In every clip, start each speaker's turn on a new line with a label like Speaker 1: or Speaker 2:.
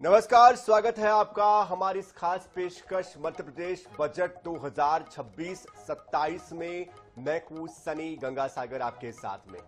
Speaker 1: नमस्कार, स्वागत है आपका हमारी इस खास पेशकश मध्य प्रदेश बजट 2026-27 में। मैं हूं सनी गंगासागर आपके साथ में।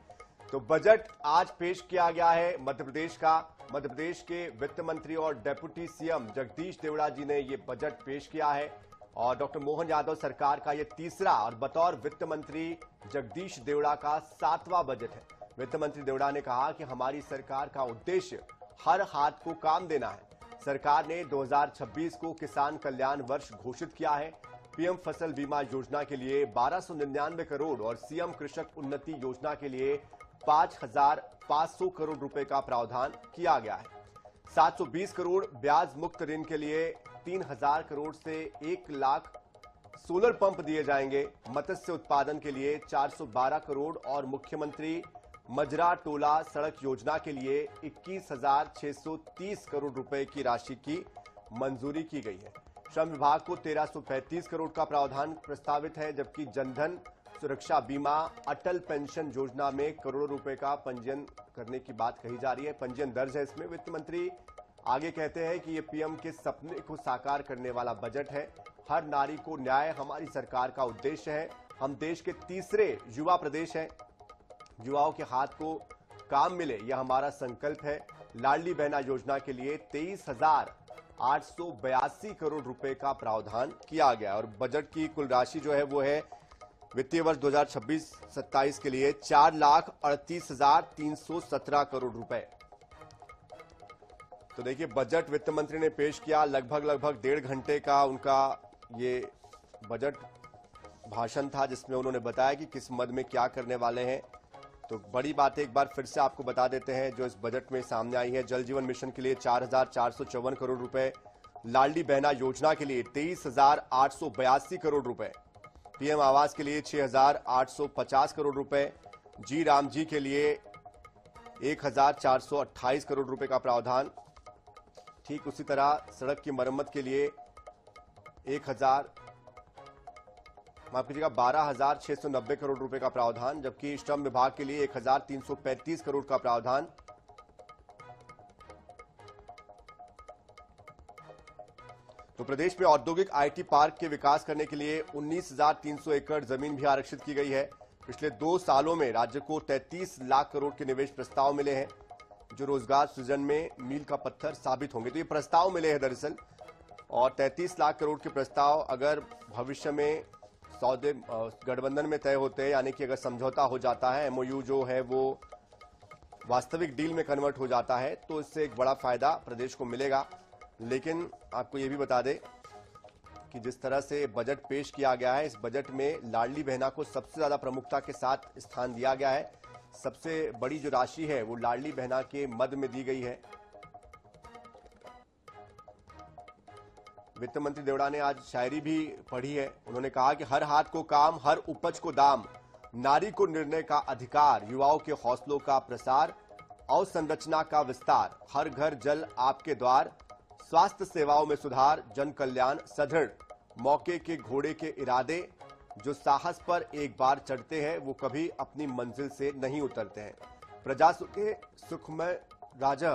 Speaker 1: तो बजट आज पेश किया गया है मध्य प्रदेश का। मध्य प्रदेश के वित्त मंत्री और डेप्यूटी सीएम जगदीश देवड़ा जी ने ये बजट पेश किया है और डॉक्टर मोहन यादव सरकार का ये तीसरा और बतौर वित्त मंत्री जगदीश देवड़ा का 7वां बजट है। वित्त मंत्री देवड़ा ने कहा कि हमारी सरकार का उद्देश्य हर हाथ को काम देना है। सरकार ने 2026 को किसान कल्याण वर्ष घोषित किया है। पीएम फसल बीमा योजना के लिए 1299 करोड़ और सीएम कृषक उन्नति योजना के लिए 5500 करोड़ रुपए का प्रावधान किया गया है। 720 करोड़ ब्याज मुक्त ऋण के लिए 3000 करोड़ से 1 लाख सोलर पंप दिए जाएंगे। मत्स्य उत्पादन के लिए 412 करोड़ और मुख्यमंत्री मजरा टोला सड़क योजना के लिए 21,630 करोड़ रुपए की राशि की मंजूरी की गई है। श्रम विभाग को 1335 करोड़ का प्रावधान प्रस्तावित है, जबकि जनधन सुरक्षा बीमा अटल पेंशन योजना में करोड़ों रुपए का पंजीयन करने की बात कही जा रही है। पंजीयन दर्ज है इसमें। वित्त मंत्री आगे कहते हैं कि ये पीएम के सपने को साकार करने वाला बजट है। हर नारी को न्याय हमारी सरकार का उद्देश्य है। हम देश के तीसरे युवा प्रदेश हैं। युवाओं के हाथ को काम मिले, यह हमारा संकल्प है। लाडली बहना योजना के लिए 23,882 करोड़ रुपए का प्रावधान किया गया और बजट की कुल राशि जो है वो है वित्तीय वर्ष 2026-27 के लिए 4,38,317 करोड़ रुपए। तो देखिए, बजट वित्त मंत्री ने पेश किया। लगभग 1.5 घंटे का उनका ये बजट भाषण था, जिसमें उन्होंने बताया कि किस मद में क्या करने वाले हैं। तो बड़ी बात एक बार फिर से आपको बता देते हैं जो इस बजट में सामने आई है। जल जीवन मिशन के लिए 4,454 करोड़ रुपए, लाडली बहना योजना के लिए 23,882 करोड़ रुपए, पीएम आवास के लिए 6,850 करोड़ रुपए, जी राम जी के लिए 1,428 करोड़ रुपए का प्रावधान। ठीक उसी तरह सड़क की मरम्मत के लिए 12,690 करोड़ रुपए का प्रावधान, जबकि श्रम विभाग के लिए 1,335 करोड़ का प्रावधान। तो प्रदेश में औद्योगिक आईटी पार्क के विकास करने के लिए 19,300 एकड़ जमीन भी आरक्षित की गई है। पिछले 2 सालों में राज्य को 33 लाख करोड़ के निवेश प्रस्ताव मिले हैं, जो रोजगार सृजन में मील का पत्थर साबित होंगे। तो ये प्रस्ताव मिले हैं दरअसल, और 33 लाख करोड़ के प्रस्ताव अगर भविष्य में सौदे गठबंधन में तय होते हैं, यानी कि अगर समझौता हो जाता है, एमओयू जो है वो वास्तविक डील में कन्वर्ट हो जाता है, तो इससे एक बड़ा फायदा प्रदेश को मिलेगा। लेकिन आपको ये भी बता दें कि जिस तरह से बजट पेश किया गया है, इस बजट में लाडली बहना को सबसे ज्यादा प्रमुखता के साथ स्थान दिया गया है। सबसे बड़ी जो राशि है वो लाडली बहना के मद में दी गई है। वित्त मंत्री देवड़ा ने आज शायरी भी पढ़ी है। उन्होंने कहा कि हर हाथ को काम, हर उपज को दाम, नारी को निर्णय का अधिकार, युवाओं के हौसलों का प्रसार, अवसंरचना का विस्तार, हर घर जल आपके द्वार, स्वास्थ्य सेवाओं में सुधार, जन कल्याण सदृढ़, मौके के घोड़े के इरादे, जो साहस पर एक बार चढ़ते हैं वो कभी अपनी मंजिल से नहीं उतरते हैं। प्रजा सुखे सुखमय राजा,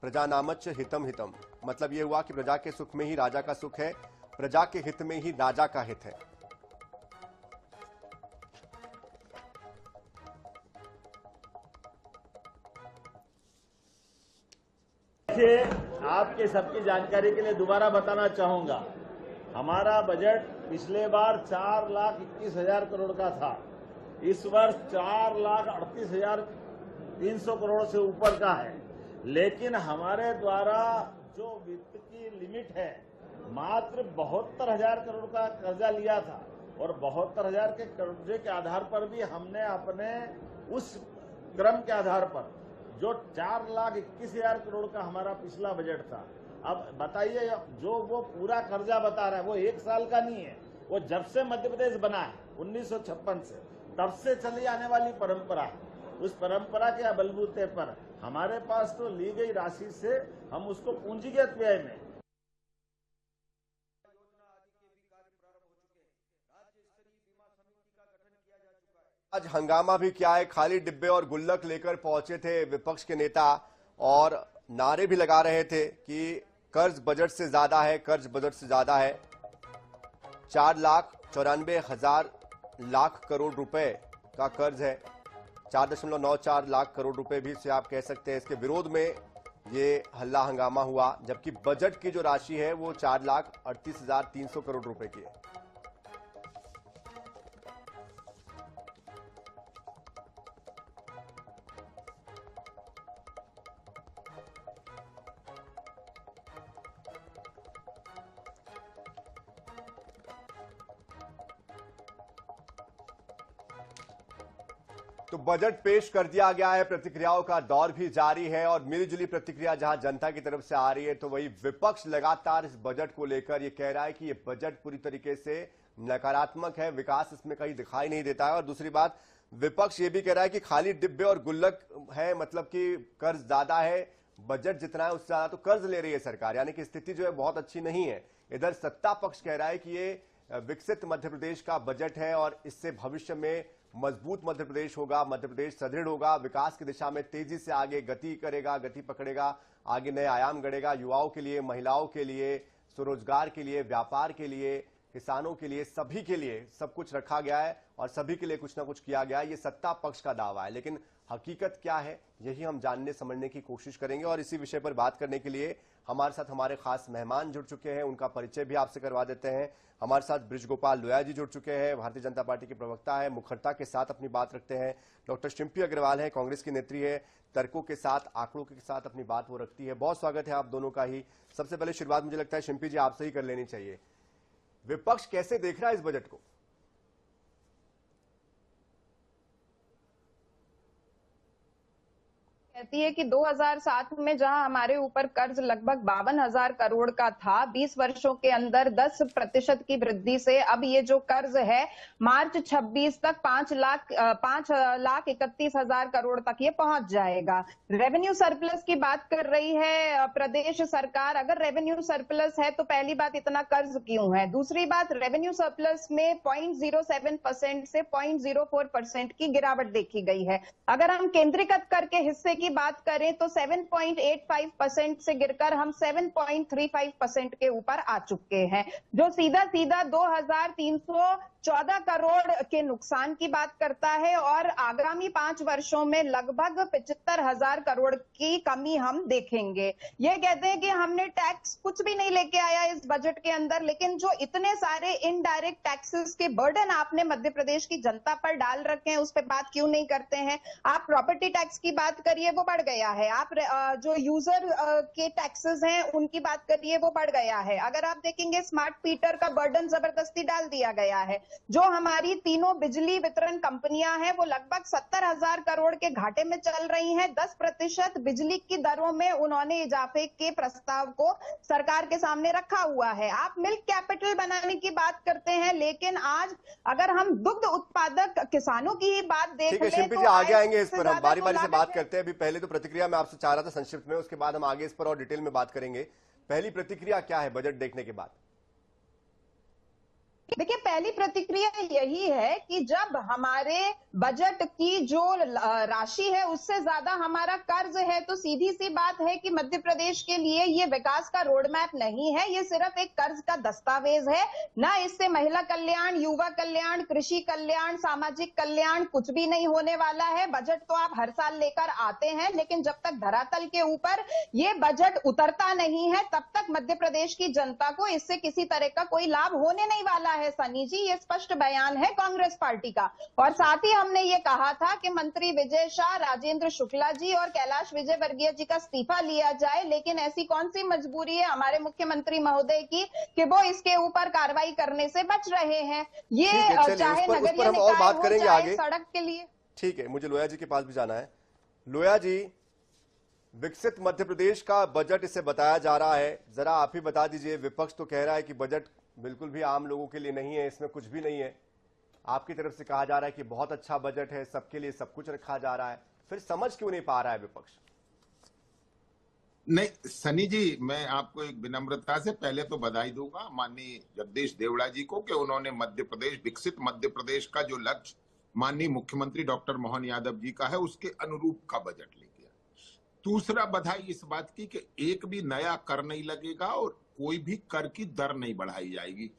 Speaker 1: प्रजा नामच हितम हितम। मतलब यह हुआ कि प्रजा के सुख में ही राजा का सुख है, प्रजा के हित में ही राजा का हित है।
Speaker 2: आपके सबकी जानकारी के लिए दोबारा बताना चाहूंगा, हमारा बजट पिछले बार 4,21,000 करोड़ का था। इस वर्ष 4,38,300 करोड़ से ऊपर का है। लेकिन हमारे द्वारा जो वित्त की लिमिट है, मात्र 72,000 करोड़ का कर्जा लिया था, और 72,000 के कर्जे के आधार पर भी हमने अपने उस क्रम के आधार पर जो 4,21,000 करोड़ का हमारा पिछला बजट था, अब बताइए, जो वो पूरा कर्जा बता रहा है वो 1 साल का नहीं है, वो जब से मध्य प्रदेश बना है 1956 से, तब से चली आने वाली परंपरा है। उस परंपरा के बलबूते पर हमारे पास तो ली गई राशि से हम उसको पूंजीगत व्यय में
Speaker 1: आज हंगामा भी क्या है, खाली डिब्बे और गुल्लक लेकर पहुंचे थे विपक्ष के नेता और नारे भी लगा रहे थे कि कर्ज बजट से ज्यादा है, कर्ज बजट से ज्यादा है। 4,94,000 लाख करोड़ रुपए का कर्ज है। 4.94 लाख करोड़ रुपए भी से आप कह सकते हैं। इसके विरोध में ये हल्ला हंगामा हुआ, जबकि बजट की जो राशि है वो 4,38,300 करोड़ रुपए की है। तो बजट पेश कर दिया गया है, प्रतिक्रियाओं का दौर भी जारी है और मिलीजुली प्रतिक्रिया जहां जनता की तरफ से आ रही है, तो वही विपक्ष लगातार इस बजट को लेकर ये कह रहा है कि ये बजट पूरी तरीके से नकारात्मक है, विकास इसमें कहीं दिखाई नहीं देता है। और दूसरी बात, विपक्ष ये भी कह रहा है कि खाली डिब्बे और गुल्लक है, मतलब कि कर्ज ज्यादा है, बजट जितना है उससे ज्यादा तो कर्ज ले रही है सरकार, यानी कि स्थिति जो है बहुत अच्छी नहीं है। इधर सत्ता पक्ष कह रहा है कि ये विकसित मध्य प्रदेश का बजट है और इससे भविष्य में मजबूत मध्य प्रदेश होगा, मध्य प्रदेश सुदृढ़ होगा, विकास की दिशा में तेजी से आगे गति करेगा, गति पकड़ेगा, आगे नए आयाम गढ़ेगा, युवाओं के लिए, महिलाओं के लिए, स्वरोजगार के लिए, व्यापार के लिए, किसानों के लिए, सभी के लिए सब कुछ रखा गया है और सभी के लिए कुछ ना कुछ किया गया है। ये सत्ता पक्ष का दावा है, लेकिन हकीकत क्या है यही हम जानने समझने की कोशिश करेंगे। और इसी विषय पर बात करने के लिए हमारे साथ हमारे खास मेहमान जुड़ चुके हैं, उनका परिचय भी आपसे करवा देते हैं। हमारे साथ बृजगोपाल लोया जी जुड़ चुके हैं, भारतीय जनता पार्टी के प्रवक्ता है, मुखरता के साथ अपनी बात रखते हैं। डॉक्टर शिम्पी अग्रवाल है, कांग्रेस की नेत्री है, तर्कों के साथ, आंकड़ों के साथ अपनी बात वो रखती है। बहुत स्वागत है आप दोनों का ही। सबसे पहले शुरुआत मुझे लगता है शिम्पी जी आपसे ही कर लेनी चाहिए। विपक्ष कैसे देख रहा है इस बजट को?
Speaker 3: कहती है कि 2007 में जहां हमारे ऊपर कर्ज लगभग 52,000 करोड़ का था, 20 वर्षों के अंदर 10% की वृद्धि से अब ये जो कर्ज है मार्च 26 तक 5,31,000 करोड़ तक ये पहुंच जाएगा। रेवेन्यू सरप्लस की बात कर रही है प्रदेश सरकार। अगर रेवेन्यू सरप्लस है तो पहली बात इतना कर्ज क्यों है? दूसरी बात, रेवेन्यू सरप्लस में 0.07% से 0.04% की गिरावट देखी गई है। अगर हम केंद्रीकृत करके हिस्से की बात करें तो 7.85% से गिरकर हम 7.35% के ऊपर आ चुके हैं, जो सीधा सीधा 2,314 करोड़ के नुकसान की बात करता है। और आगामी 5 वर्षों में लगभग 75,000 करोड़ की कमी हम देखेंगे। ये कहते हैं कि हमने टैक्स कुछ भी नहीं लेके आया इस बजट के अंदर, लेकिन जो इतने सारे इनडायरेक्ट टैक्सेस के बर्डन आपने मध्य प्रदेश की जनता पर डाल रखे हैं उस पर बात क्यों नहीं करते हैं? आप प्रॉपर्टी टैक्स की बात करिए, वो बढ़ गया है। आप जो यूजर के टैक्सेस हैं उनकी बात करिए, वो बढ़ गया है। अगर आप देखेंगे स्मार्ट मीटर का बर्डन जबरदस्ती डाल दिया गया है। जो हमारी तीनों बिजली वितरण कंपनियां हैं वो लगभग 70,000 करोड़ के घाटे में चल रही हैं। 10% बिजली की दरों में उन्होंने इजाफे के प्रस्ताव को सरकार के सामने रखा हुआ है। आप मिल्क कैपिटल बनाने की बात करते हैं, लेकिन आज अगर हम दुग्ध उत्पादक किसानों की ही बात देख लें
Speaker 1: शिल्पी जी आगे आएंगे इस पर, हम बारी बारी से बात करते हैं। अभी पहले तो प्रतिक्रिया मैं आपसे चाह रहा था संक्षिप्त में, उसके बाद हम आगे इस पर और डिटेल में बात करेंगे। पहली प्रतिक्रिया क्या है बजट देखने के बाद?
Speaker 3: देखिए, पहली प्रतिक्रिया यही है कि जब हमारे बजट की जो राशि है उससे ज्यादा हमारा कर्ज है, तो सीधी सी बात है कि मध्य प्रदेश के लिए ये विकास का रोड मैप नहीं है, ये सिर्फ एक कर्ज का दस्तावेज है। ना इससे महिला कल्याण, युवा कल्याण, कृषि कल्याण, सामाजिक कल्याण कुछ भी नहीं होने वाला है। बजट तो आप हर साल लेकर आते हैं, लेकिन जब तक धरातल के ऊपर ये बजट उतरता नहीं है तब तक मध्य प्रदेश की जनता को इससे किसी तरह का कोई लाभ होने नहीं वाला है। सनी जी, ये स्पष्ट बयान है कांग्रेस पार्टी का। और साथ ही हमने ये कहा था कि मंत्री विजय शाह, राजेंद्र शुक्ला जी और कैलाश विजयवर्गीय जी का इस्तीफा लिया जाए, लेकिन ऐसी कौन सी मजबूरी है हमारे मुख्यमंत्री महोदय की कि वो इसके ऊपर कार्रवाई करने से बच रहे हैं? ये चाहे नगरीय निकाय हो, चाहे सड़क के लिए।
Speaker 1: ठीक है, मुझे लोया जी के पास भी जाना है। लोया जी, विकसित मध्य प्रदेश का बजट इसे बताया जा रहा है, जरा आप ही बता दीजिए। विपक्ष तो कह रहा है कि बजट बिल्कुल भी आम लोगों के लिए नहीं है, इसमें कुछ भी नहीं है। आपकी तरफ से कहा जा रहा है कि बहुत अच्छा बजट है, सबके लिए सब कुछ रखा जा रहा है, फिर समझ क्यों नहीं पा रहा है विपक्ष?
Speaker 4: नहीं सनी जी, मैं आपको एक विनम्रता से पहले तो बधाई दूंगा माननीय जगदीश देवड़ा जी को कि उन्होंने मध्य प्रदेश, विकसित मध्य प्रदेश का जो लक्ष्य माननीय मुख्यमंत्री डॉक्टर मोहन यादव जी का है उसके अनुरूप का बजट लेके आए। दूसरा बधाई इस बात की कि एक भी नया कर नहीं लगेगा और कोई भी कर की दर नहीं बढ़ाई जाएगी।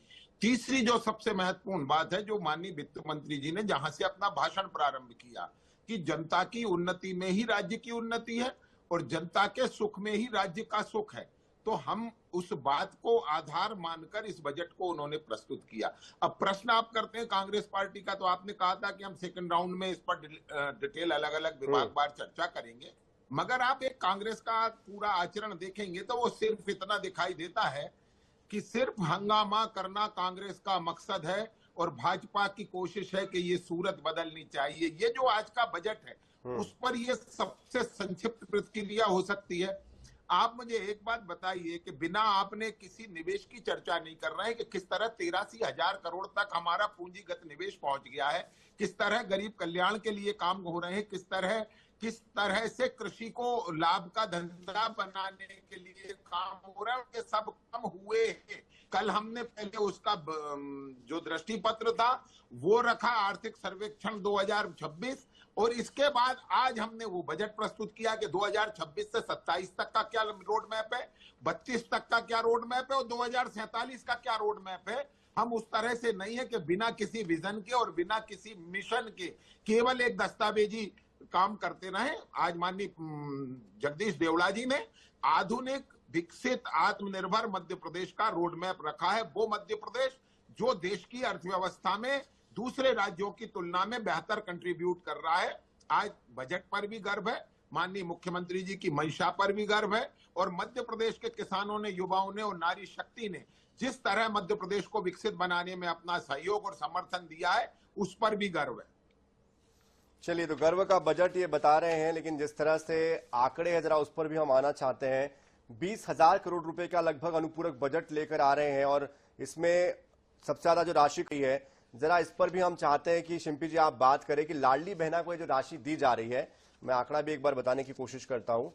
Speaker 4: तीसरी जो सबसे महत्वपूर्ण बात है, जो माननीय वित्त मंत्री जी ने जहां से अपना भाषण प्रारंभ किया कि जनता की उन्नति में ही राज्य की उन्नति है और जनता के सुख में ही राज्य का सुख है, तो हम उस बात को आधार मानकर इस बजट को उन्होंने प्रस्तुत किया। अब प्रश्न आप करते हैं कांग्रेस पार्टी का, तो आपने कहा था कि हम सेकंड राउंड में इस पर डिटेल अलग अलग विभागवार चर्चा करेंगे, मगर आप एक कांग्रेस का पूरा आचरण देखेंगे तो वो सिर्फ इतना दिखाई देता है कि सिर्फ हंगामा करना कांग्रेस का मकसद है और भाजपा की कोशिश है कि ये सूरत बदलनी चाहिए। ये जो आज का बजट है उस पर ये सबसे संक्षिप्त प्रतिक्रिया हो सकती है। आप मुझे एक बात बताइए कि बिना आपने किसी निवेश की चर्चा नहीं कर रहे हैं कि किस तरह 83,000 करोड़ तक हमारा पूंजीगत निवेश पहुंच गया है, किस तरह गरीब कल्याण के लिए काम हो रहे हैं, किस तरह से कृषि को लाभ का धंधा बनाने के लिए काम हो रहा है, ये सब काम हुए हैं। कल हमने पहले उसका जो दृष्टि पत्र था वो रखा, आर्थिक सर्वेक्षण 2026, और इसके बाद आज हमने वो बजट प्रस्तुत किया कि 2026 से 27 तक का क्या रोड मैप है, 32 तक का क्या रोड मैप है और 2047 का क्या रोड मैप है। हम उस तरह से नहीं है कि बिना किसी विजन के और बिना किसी मिशन के केवल एक दस्तावेजी काम करते रहे। आज माननीय जगदीश देवड़ा जी ने आधुनिक, विकसित, आत्मनिर्भर मध्य प्रदेश का रोड मैप रखा है। वो मध्य प्रदेश जो देश की अर्थव्यवस्था में दूसरे राज्यों की तुलना में बेहतर कंट्रीब्यूट कर रहा है। आज बजट पर भी गर्व है, माननीय मुख्यमंत्री जी की मंशा पर भी गर्व है, और मध्य प्रदेश के किसानों ने, युवाओं ने और नारी शक्ति ने जिस तरह मध्य प्रदेश को विकसित बनाने में अपना सहयोग और समर्थन दिया है उस पर भी गर्व है।
Speaker 1: चलिए, तो गर्व का बजट ये बता रहे हैं, लेकिन जिस तरह से आंकड़े हैं जरा उस पर भी हम आना चाहते हैं। 20,000 करोड़ रुपए का लगभग अनुपूरक बजट लेकर आ रहे हैं और इसमें सबसे ज्यादा जो राशि की है, जरा इस पर भी हम चाहते हैं कि शिंपी जी आप बात करें कि लाडली बहना को जो राशि दी जा रही है, मैं आंकड़ा भी एक बार बताने की कोशिश करता हूं।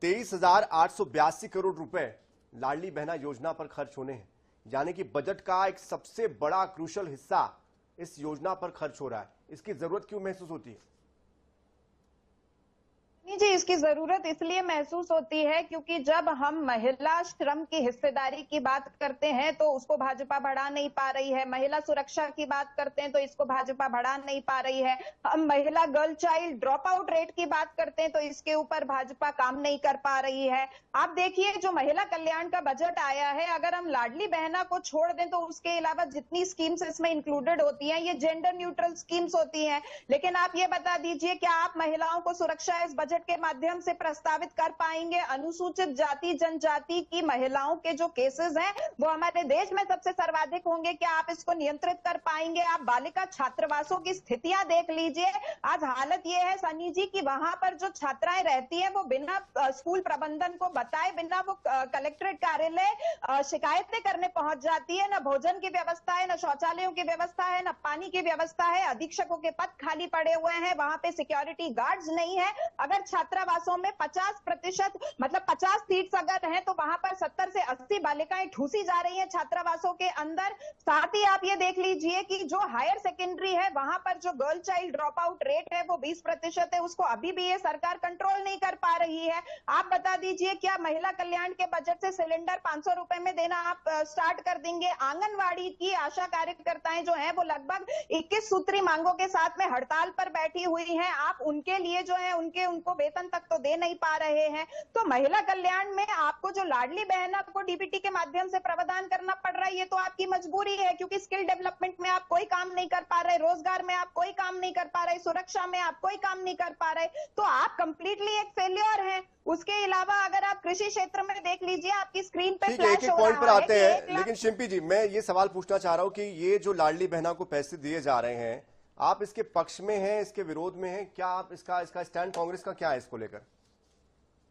Speaker 1: 23,882 करोड़ रुपए लाडली बहना योजना पर खर्च होने हैं, यानी कि बजट का एक सबसे बड़ा क्रूशल हिस्सा इस योजना पर खर्च हो रहा है। इसकी जरूरत क्यों महसूस होती है?
Speaker 3: जी, इसकी जरूरत इसलिए महसूस होती है क्योंकि जब हम महिला श्रम की हिस्सेदारी की बात करते हैं तो उसको भाजपा बढ़ा नहीं पा रही है, महिला सुरक्षा की बात करते हैं तो इसको भाजपा बढ़ा नहीं पा रही है, हम महिला girl child drop out rate की बात करते हैं तो इसके ऊपर भाजपा काम नहीं कर पा रही है। आप देखिए, जो महिला कल्याण का बजट आया है, अगर हम लाडली बहना को छोड़ दें तो उसके अलावा जितनी स्कीम्स इसमें इंक्लूडेड होती हैं ये जेंडर न्यूट्रल स्कीम्स होती हैं। लेकिन आप ये बता दीजिए, क्या आप महिलाओं को सुरक्षा इस बजट के माध्यम से प्रस्तावित कर पाएंगे? अनुसूचित जाति जनजाति की महिलाओं के जो केसेस हैं वो हमारे देश में सबसे सर्वाधिक होंगे, क्या आप इसको नियंत्रित कर पाएंगे? आप बालिका छात्रावासों की स्थितियां देख लीजिए। आज हालत ये है सनी जी कि वहां पर जो छात्राएं रहती हैं वो बिना स्कूल प्रबंधन को बताए, बिना वो कलेक्ट्रेट कार्यालय शिकायतें करने पहुंच जाती है। न भोजन की व्यवस्था है, न शौचालयों की व्यवस्था है, न पानी की व्यवस्था है, अधीक्षकों के पद खाली पड़े हुए हैं, वहां पे सिक्योरिटी गार्ड्स नहीं है। अगर छात्रावासों में 50% मतलब 50 सीट्स अगर हैं तो वहां पर 70 से 80 बालिकाएं ठूसी जा रही हैं छात्रावासों के अंदर। साथ ही आप ये देख लीजिए कि जो हायर सेकेंडरी है वहां पर जो girl child drop out rate है वो 20% है, उसको अभी भी ये सरकार कंट्रोल नहीं कर पा रही है। आप बता दीजिए, क्या महिला कल्याण के बजट से सिलेंडर 500 रुपए में देना आप स्टार्ट कर देंगे? आंगनवाड़ी की आशा कार्यकर्ताएं जो है वो लगभग 21 सूत्री मांगों के साथ में हड़ताल पर बैठी हुई हैं, आप उनके लिए जो है उनको वेतन तक तो दे नहीं पा रहे हैं। तो महिला कल्याण में आपको जो लाडली बहना को डीबीटी के माध्यम से प्रावधान करना पड़ रहा है, ये तो आपकी मजबूरी है, क्योंकि स्किल डेवलपमेंट में आप कोई काम नहीं कर पा रहे, रोजगार में आप कोई काम नहीं कर पा रहे, सुरक्षा में आप कोई काम नहीं कर पा रहे, तो आप कंप्लीटली एक फेल्योर हैं। उसके अलावा अगर आप कृषि क्षेत्र में देख लीजिए, आपकी स्क्रीन पे फ्लैश हो
Speaker 1: पॉइंट पर
Speaker 3: रहा
Speaker 1: आते
Speaker 3: है
Speaker 1: हैं। लेकिन शिंपी जी, मैं ये सवाल पूछना चाह रहा हूं कि ये जो लाडली बहना को पैसे दिए जा रहे हैं, आप इसके पक्ष में हैं, इसके विरोध में हैं? क्या आप इसका स्टैंड कांग्रेस का क्या है इसको लेकर?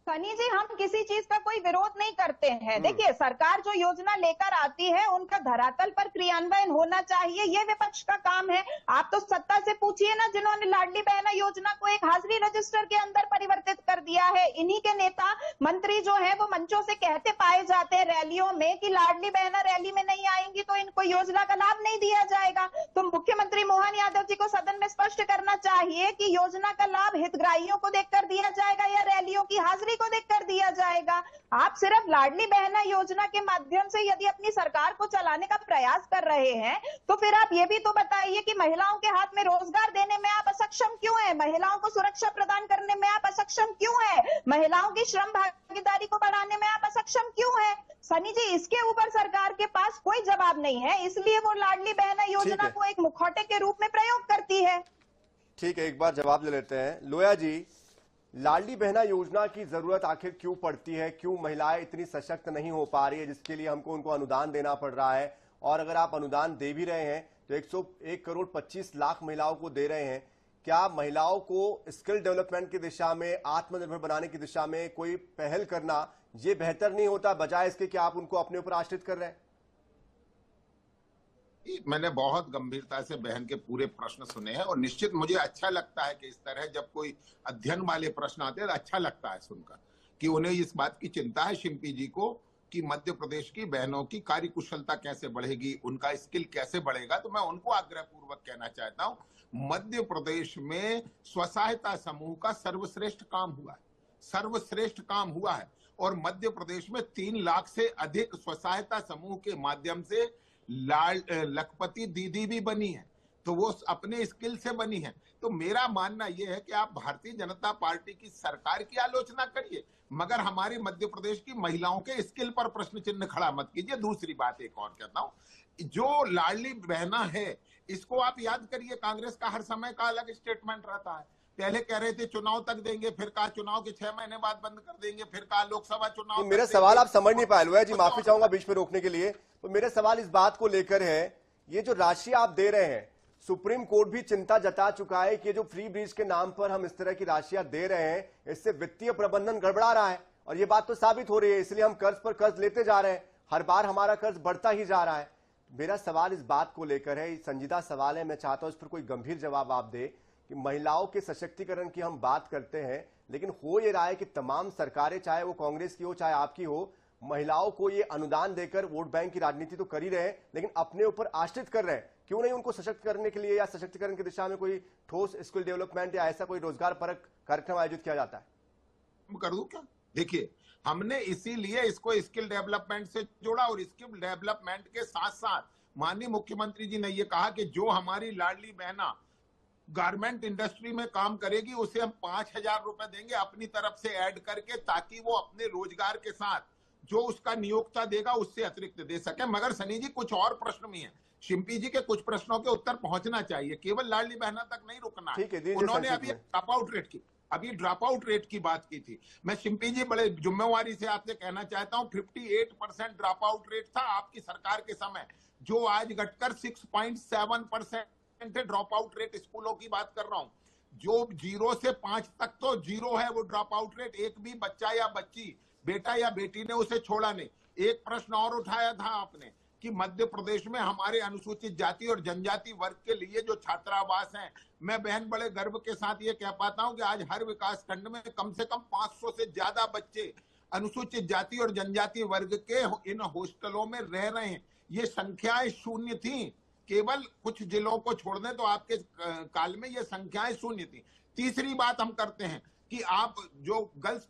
Speaker 3: सनी जी, हम किसी चीज का कोई विरोध नहीं करते हैं। देखिए, सरकार जो योजना लेकर आती है उनका धरातल पर क्रियान्वयन होना चाहिए, ये विपक्ष का काम है। आप तो सत्ता से पूछिए ना, जिन्होंने लाडली बहना योजना को एक हाजिरी रजिस्टर के अंदर परिवर्तित कर दिया है। इन्हीं के नेता मंत्री जो है वो मंचों से कहते पाए जाते हैं रैलियों में कि लाडली बहना रैली में नहीं आएंगी तो इनको योजना का लाभ नहीं दिया जाएगा। तो मुख्यमंत्री मोहन यादव जी को सदन में स्पष्ट करना चाहिए कि योजना का लाभ हितग्राहियों को देखकर दिया जाएगा या रैलियों की हाजिरी को देखकर दिया जाएगा। आप सिर्फ लाडली बहना योजना के माध्यम से यदि अपनी सरकार को चलाने का प्रयास कर रहे हैं तो फिर आप ये भी तो बताइए कि महिलाओं के हाथ में रोजगार देने में आप असक्षम क्यों हैं? महिलाओं को सुरक्षा प्रदान करने में आप असक्षम क्यों हैं? महिलाओं की श्रम भागीदारी को बढ़ाने में आप असक्षम क्यों हैं? सनी जी, इसके ऊपर सरकार के पास कोई जवाब नहीं है, इसलिए वो लाडली बहना योजना को एक मुखौटे के रूप में प्रयोग करती है।
Speaker 1: ठीक है, एक बार जवाब ले लेते हैं। लोया जी, लाडली बहना योजना की जरूरत आखिर क्यों पड़ती है? क्यों महिलाएं इतनी सशक्त नहीं हो पा रही है जिसके लिए हमको उनको अनुदान देना पड़ रहा है? और अगर आप अनुदान दे भी रहे हैं तो 101 करोड़ 25 लाख महिलाओं को दे रहे हैं, क्या महिलाओं को स्किल डेवलपमेंट की दिशा में, आत्मनिर्भर बनाने की दिशा में कोई पहल करना ये बेहतर नहीं होता, बजाय इसके कि आप उनको अपने ऊपर आश्रित कर रहे हैं?
Speaker 4: मैंने बहुत गंभीरता से बहन के पूरे प्रश्न सुने हैं और निश्चित मुझे अच्छा लगता है कि इस तरह जब कोई अध्ययन वाले प्रश्न आते हैं तो अच्छा लगता है सुनकर कि उन्हें इस बात की चिंता है शिल्पी जी को कि मध्य प्रदेश की बहनों की कार्य कुशलता कैसे बढ़ेगी, उनका स्किल कैसे बढ़ेगा। तो मैं उनको आग्रह पूर्वक कहना चाहता हूं, मध्य प्रदेश में स्वसहायता समूह का सर्वश्रेष्ठ काम हुआ है, सर्वश्रेष्ठ काम हुआ है। और मध्य प्रदेश में 3 लाख से अधिक स्वसहायता समूह के माध्यम से लखपति दीदी भी बनी है, तो वो अपने स्किल से बनी है। तो मेरा मानना यह है कि आप भारतीय जनता पार्टी की सरकार की आलोचना करिए, मगर हमारी मध्य प्रदेश की महिलाओं के स्किल पर प्रश्न चिन्ह खड़ा मत कीजिए। दूसरी बात एक और कहता हूं, जो लाडली बहना है इसको आप याद करिए, कांग्रेस का हर समय का अलग स्टेटमेंट रहता है। पहले कह रहे थे चुनाव तक देंगे, फिर कहा चुनाव के 6 महीने बाद बंद कर देंगे, फिर कहा लोकसभा चुनाव।
Speaker 1: मेरा सवाल आप समझ नहीं पाए लोया जी, माफी चाहूंगा बीच में रोकने के लिए। तो मेरा सवाल इस बात को लेकर है, ये जो राशि आप दे रहे हैं, सुप्रीम कोर्ट भी चिंता जता चुका है कि जो फ्री ब्रिज के नाम पर हम इस तरह की राशियां दे रहे हैं, इससे वित्तीय प्रबंधन गड़बड़ा रहा है। और ये बात तो साबित हो रही है, इसलिए हम कर्ज पर कर्ज लेते जा रहे हैं, हर बार हमारा कर्ज बढ़ता ही जा रहा है। मेरा सवाल इस बात को लेकर है, संजीदा सवाल है, मैं चाहता हूं इस पर कोई गंभीर जवाब आप दे कि महिलाओं के सशक्तिकरण की हम बात करते हैं, लेकिन हो ये रहा है कि तमाम सरकारें, चाहे वो कांग्रेस की हो चाहे आपकी हो, महिलाओं को ये अनुदान देकर वोट बैंक की राजनीति तो कर ही रहे हैं, लेकिन अपने ऊपर आश्रित कर रहे हैं। क्यों नहीं उनको सशक्त करने के लिए या सशक्तिकरण की दिशा में कोई ठोस स्किल डेवलपमेंट या ऐसा कोई रोजगार परक कार्यक्रम आयोजित किया जाता है?
Speaker 4: कर दूं क्या? देखिए, हमने इसीलिए इसको स्किल डेवलपमेंट से जोड़ा और स्किल डेवलपमेंट के साथ साथ माननीय मुख्यमंत्री जी ने यह कहा कि जो हमारी लाडली बहना गारमेंट इंडस्ट्री में काम करेगी उसे हम 5,000 रुपए देंगे अपनी तरफ से ऐड करके, ताकि वो अपने रोजगार के साथ जो उसका नियोक्ता देगा उससे अतिरिक्त दे सके। मगर सनी जी, कुछ और प्रश्न भी हैं, शिल्पी जी के कुछ प्रश्नों के उत्तर पहुंचना चाहिए, केवल लाडली बहना तक नहीं रुकना है। उन्होंने अभी ड्रॉप आउट रेट की बात की थी। मैं शिल्पी जी बड़े जिम्मेवारी से आपसे कहना चाहता हूं, 58% ड्रॉप आउट रेट था आपकी सरकार के समय, जो आज घटकर 6.7% ड्रॉप आउट रेट। स्कूलों की बात कर रहा हूं, जो 0 से 5 तक तो 0 है वो ड्रॉप आउट रेट। एक भी बच्चा या बच्ची, बेटा या बेटी ने उसे छोड़ा नहीं। एक प्रश्न और उठाया था आपने कि मध्य प्रदेश में हमारे अनुसूचित जाति और जनजाति वर्ग के लिए जो छात्रावास हैं, मैं बहन बड़े गर्व के साथ ये कह पाता हूं कि आज हर विकास खंड में कम से कम 500 से ज्यादा बच्चे अनुसूचित जाति और जनजाति वर्ग के इन हॉस्टलों में रह रहे हैं। ये संख्याएं शून्य थी, केवल कुछ जिलों को छोड़ दें तो आपके काल में ये संख्याएं शून्य थी। तीसरी बात हम करते हैं कि आप जो गर्ल्स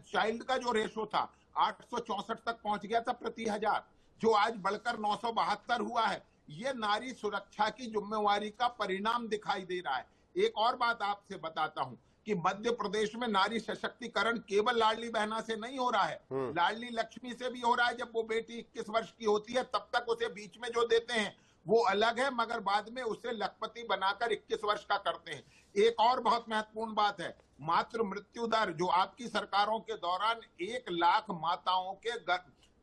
Speaker 4: चाइल्ड का जो रेशो था 864 तक पहुंच गया था प्रति 1000, जो आज बढ़कर 972 हुआ है। ये नारी सुरक्षा की जिम्मेवारी का परिणाम दिखाई दे रहा है। एक और बात आपसे बताता हूं कि मध्य प्रदेश में नारी सशक्तिकरण केवल लाडली बहना से नहीं हो रहा है, लाडली लक्ष्मी से भी हो रहा है। जब वो बेटी 21 वर्ष की होती है तब तक उसे बीच में जो देते हैं वो अलग है, मगर बाद में उसे लखपति बनाकर 21 वर्ष का करते हैं। एक और बहुत महत्वपूर्ण बात है, मातृ मृत्यु दर, जो आपकी सरकारों के दौरान 1 लाख माताओं के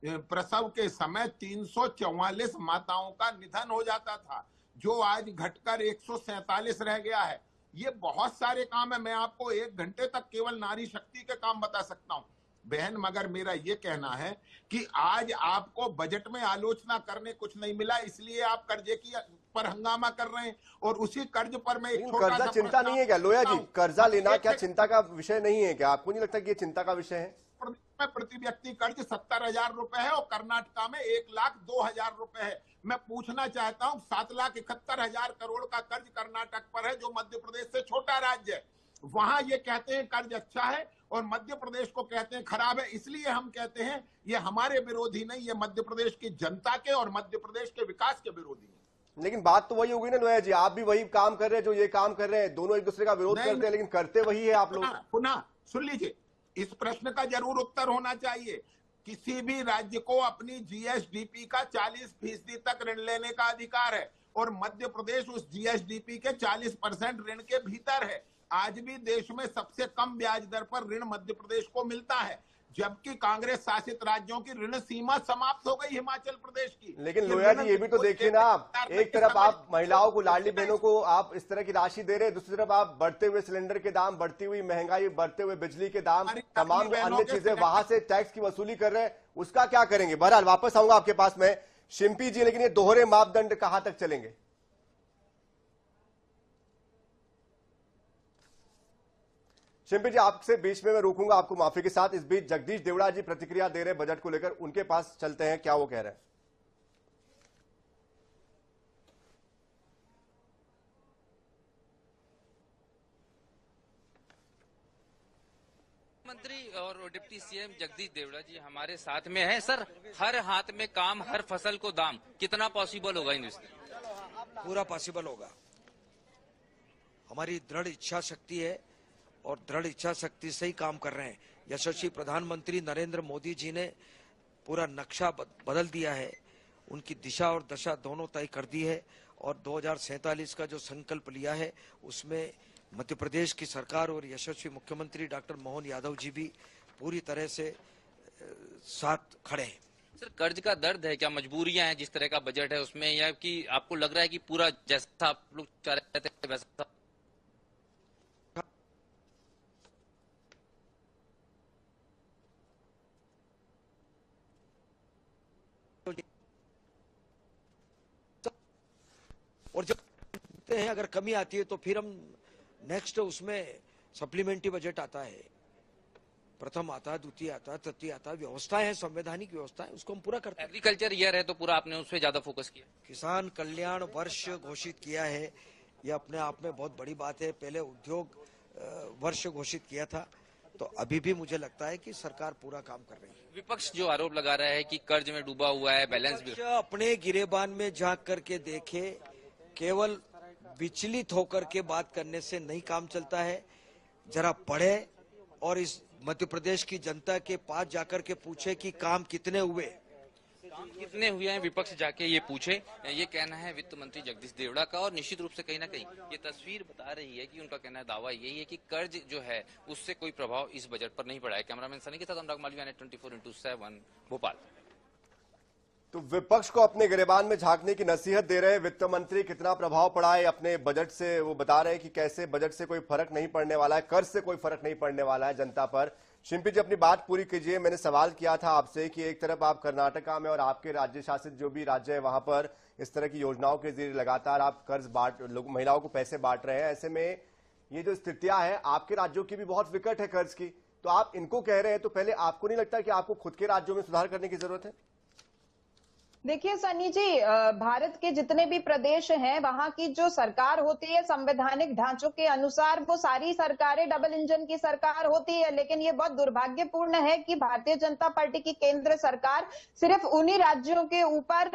Speaker 4: प्रसव के समय 344 माताओं का निधन हो जाता था, जो आज घटकर 147 रह गया है। ये बहुत सारे काम है। मैं आपको 1 घंटे तक केवल नारी शक्ति के काम बता सकता हूं बहन, मगर मेरा ये कहना है कि आज आपको बजट में आलोचना करने कुछ नहीं मिला, इसलिए आप कर्जे की पर हंगामा कर रहे हैं। और उसी कर्ज पर मैं एक छोटा
Speaker 1: कर्जा
Speaker 4: सा
Speaker 1: चिंता नहीं है क्या लोया जी? कर्जा लेना क्या चिंता का विषय नहीं है क्या? आपको नहीं लगता कि ये चिंता का विषय है?
Speaker 4: में प्रति व्यक्ति कर्ज 70,000 रुपए है और कर्नाटका में 1,02,000 रुपए है। मैं पूछना चाहता हूं, 7,71,000 करोड़ का कर्ज कर्नाटक पर है, जो मध्य प्रदेश से छोटा राज्य है। वहां ये कहते हैं कर्ज अच्छा है और मध्य प्रदेश को कहते हैं खराब है। इसलिए हम कहते हैं ये हमारे विरोधी नहीं, ये मध्य प्रदेश की जनता के और मध्य प्रदेश के विकास के विरोधी हैं।
Speaker 1: लेकिन बात तो वही होगी ना लोया जी, आप भी वही काम कर रहे हैं जो ये काम कर रहे हैं, दोनों एक दूसरे का विरोध करते हैं लेकिन करते वही है आप लोग।
Speaker 4: पुनः सुन लीजिए, इस प्रश्न का जरूर उत्तर होना चाहिए। किसी भी राज्य को अपनी जीएसडीपी का 40% तक ऋण लेने का अधिकार है और मध्य प्रदेश उस जीएसडीपी के 40% ऋण के भीतर है। आज भी देश में सबसे कम ब्याज दर पर ऋण मध्य प्रदेश को मिलता है, जबकि कांग्रेस शासित राज्यों की ऋण सीमा समाप्त हो गई हिमाचल प्रदेश की।
Speaker 1: लेकिन लोया जी ये भी तो देखिए ना, आप एक तरफ आप महिलाओं को, लाडली बहनों को आप इस तरह की राशि दे रहे हैं, दूसरी तरफ आप बढ़ते हुए सिलेंडर के दाम, बढ़ती हुई महंगाई, बढ़ते हुए बिजली के दाम, तमाम अन्य चीजें वहां से टैक्स की वसूली कर रहे हैं, उसका क्या करेंगे? बहरहाल वापस आऊंगा आपके पास में शिम्पी जी, लेकिन ये दोहरे मापदंड कहां तक चलेंगे? शिम्पी जी आपसे बीच में मैं रोकूंगा आपको माफी के साथ। इस बीच जगदीश देवड़ा जी प्रतिक्रिया दे रहे हैं बजट को लेकर, उनके पास चलते हैं, क्या वो कह रहे हैं।
Speaker 5: मंत्री और डिप्टी सीएम जगदीश देवड़ा जी हमारे साथ में हैं। सर, हर हाथ में काम, हर फसल को दाम, कितना पॉसिबल होगा इन?
Speaker 6: पूरा पॉसिबल होगा। हमारी दृढ़ इच्छा शक्ति है और दृढ़ इच्छा शक्ति से ही काम कर रहे हैं। यशस्वी प्रधानमंत्री नरेंद्र मोदी जी ने पूरा नक्शा बदल दिया है, उनकी दिशा और दशा दोनों तय कर दी है और 2047 का जो संकल्प लिया है उसमें मध्य प्रदेश की सरकार और यशस्वी मुख्यमंत्री डॉक्टर मोहन यादव जी भी पूरी तरह से साथ खड़े हैं।
Speaker 5: सर, कर्ज का दर्द है क्या, मजबूरियां हैं जिस तरह का बजट है उसमें, या कि आपको लग रहा है कि पूरा जैसा आप लोग चाह रहे थे वैसा?
Speaker 6: और जब देखते हैं अगर कमी आती है तो फिर हम नेक्स्ट उसमें सप्लीमेंट्री बजट आता है, प्रथम आता है, द्वितीय आता है, तृतीय आता है, व्यवस्थाएं हैं, संवैधानिक व्यवस्था है, उसको हम पूरा करते हैं।
Speaker 5: एग्रीकल्चर ईयर है तो पूरा आपने उस पर ज्यादा फोकस किया।
Speaker 6: किसान कल्याण वर्ष घोषित किया है, यह अपने आप में बहुत बड़ी बात है। पहले उद्योग वर्ष घोषित किया था, तो अभी भी मुझे लगता है कि सरकार पूरा काम कर रही है।
Speaker 5: विपक्ष जो आरोप लगा रहा है कि कर्ज में डूबा हुआ है, बैलेंस भी
Speaker 6: अपने गिरेबान में झांक करके देखे, केवल विचलित होकर के बात करने से नहीं काम चलता है। जरा पढ़े और इस मध्य प्रदेश की जनता के पास जाकर के पूछे कि काम कितने हुए,
Speaker 5: कितने हुए हैं, विपक्ष जाके ये पूछे। ये कहना है वित्त मंत्री जगदीश देवड़ा का, और निश्चित रूप से कहीं ना कहीं ये तस्वीर बता रही है कि उनका कहना है, दावा यही है कि कर्ज जो है उससे कोई प्रभाव इस बजट पर नहीं पड़ा है। कैमरामैन सनी के साथ अनुराग मालवीय, 24x7 भोपाल।
Speaker 1: तो विपक्ष को अपने गिरेबान में झांकने की नसीहत दे रहे हैं वित्त मंत्री। कितना प्रभाव पड़ा है अपने बजट से, वो बता रहे हैं कि कैसे बजट से कोई फर्क नहीं पड़ने वाला है, कर्ज से कोई फर्क नहीं पड़ने वाला है जनता पर। शिम्पी जी अपनी बात पूरी कीजिए। मैंने सवाल किया था आपसे कि एक तरफ आप कर्नाटका में और आपके राज्य शासित जो भी राज्य है वहां पर इस तरह की योजनाओं के जरिए लगातार आप कर्ज बांट, महिलाओं को पैसे बांट रहे हैं। ऐसे में ये जो स्थितियां हैं आपके राज्यों की भी बहुत विकट है कर्ज की, तो आप इनको कह रहे हैं, तो पहले आपको नहीं लगता कि आपको खुद के राज्यों में सुधार करने की जरूरत है?
Speaker 3: देखिए सनी जी, भारत के जितने भी प्रदेश हैं वहां की जो सरकार होती है संवैधानिक ढांचों के अनुसार वो सारी सरकारें डबल इंजन की सरकार होती है। लेकिन ये बहुत दुर्भाग्यपूर्ण है कि भारतीय जनता पार्टी की केंद्र सरकार सिर्फ उन्हीं राज्यों के ऊपर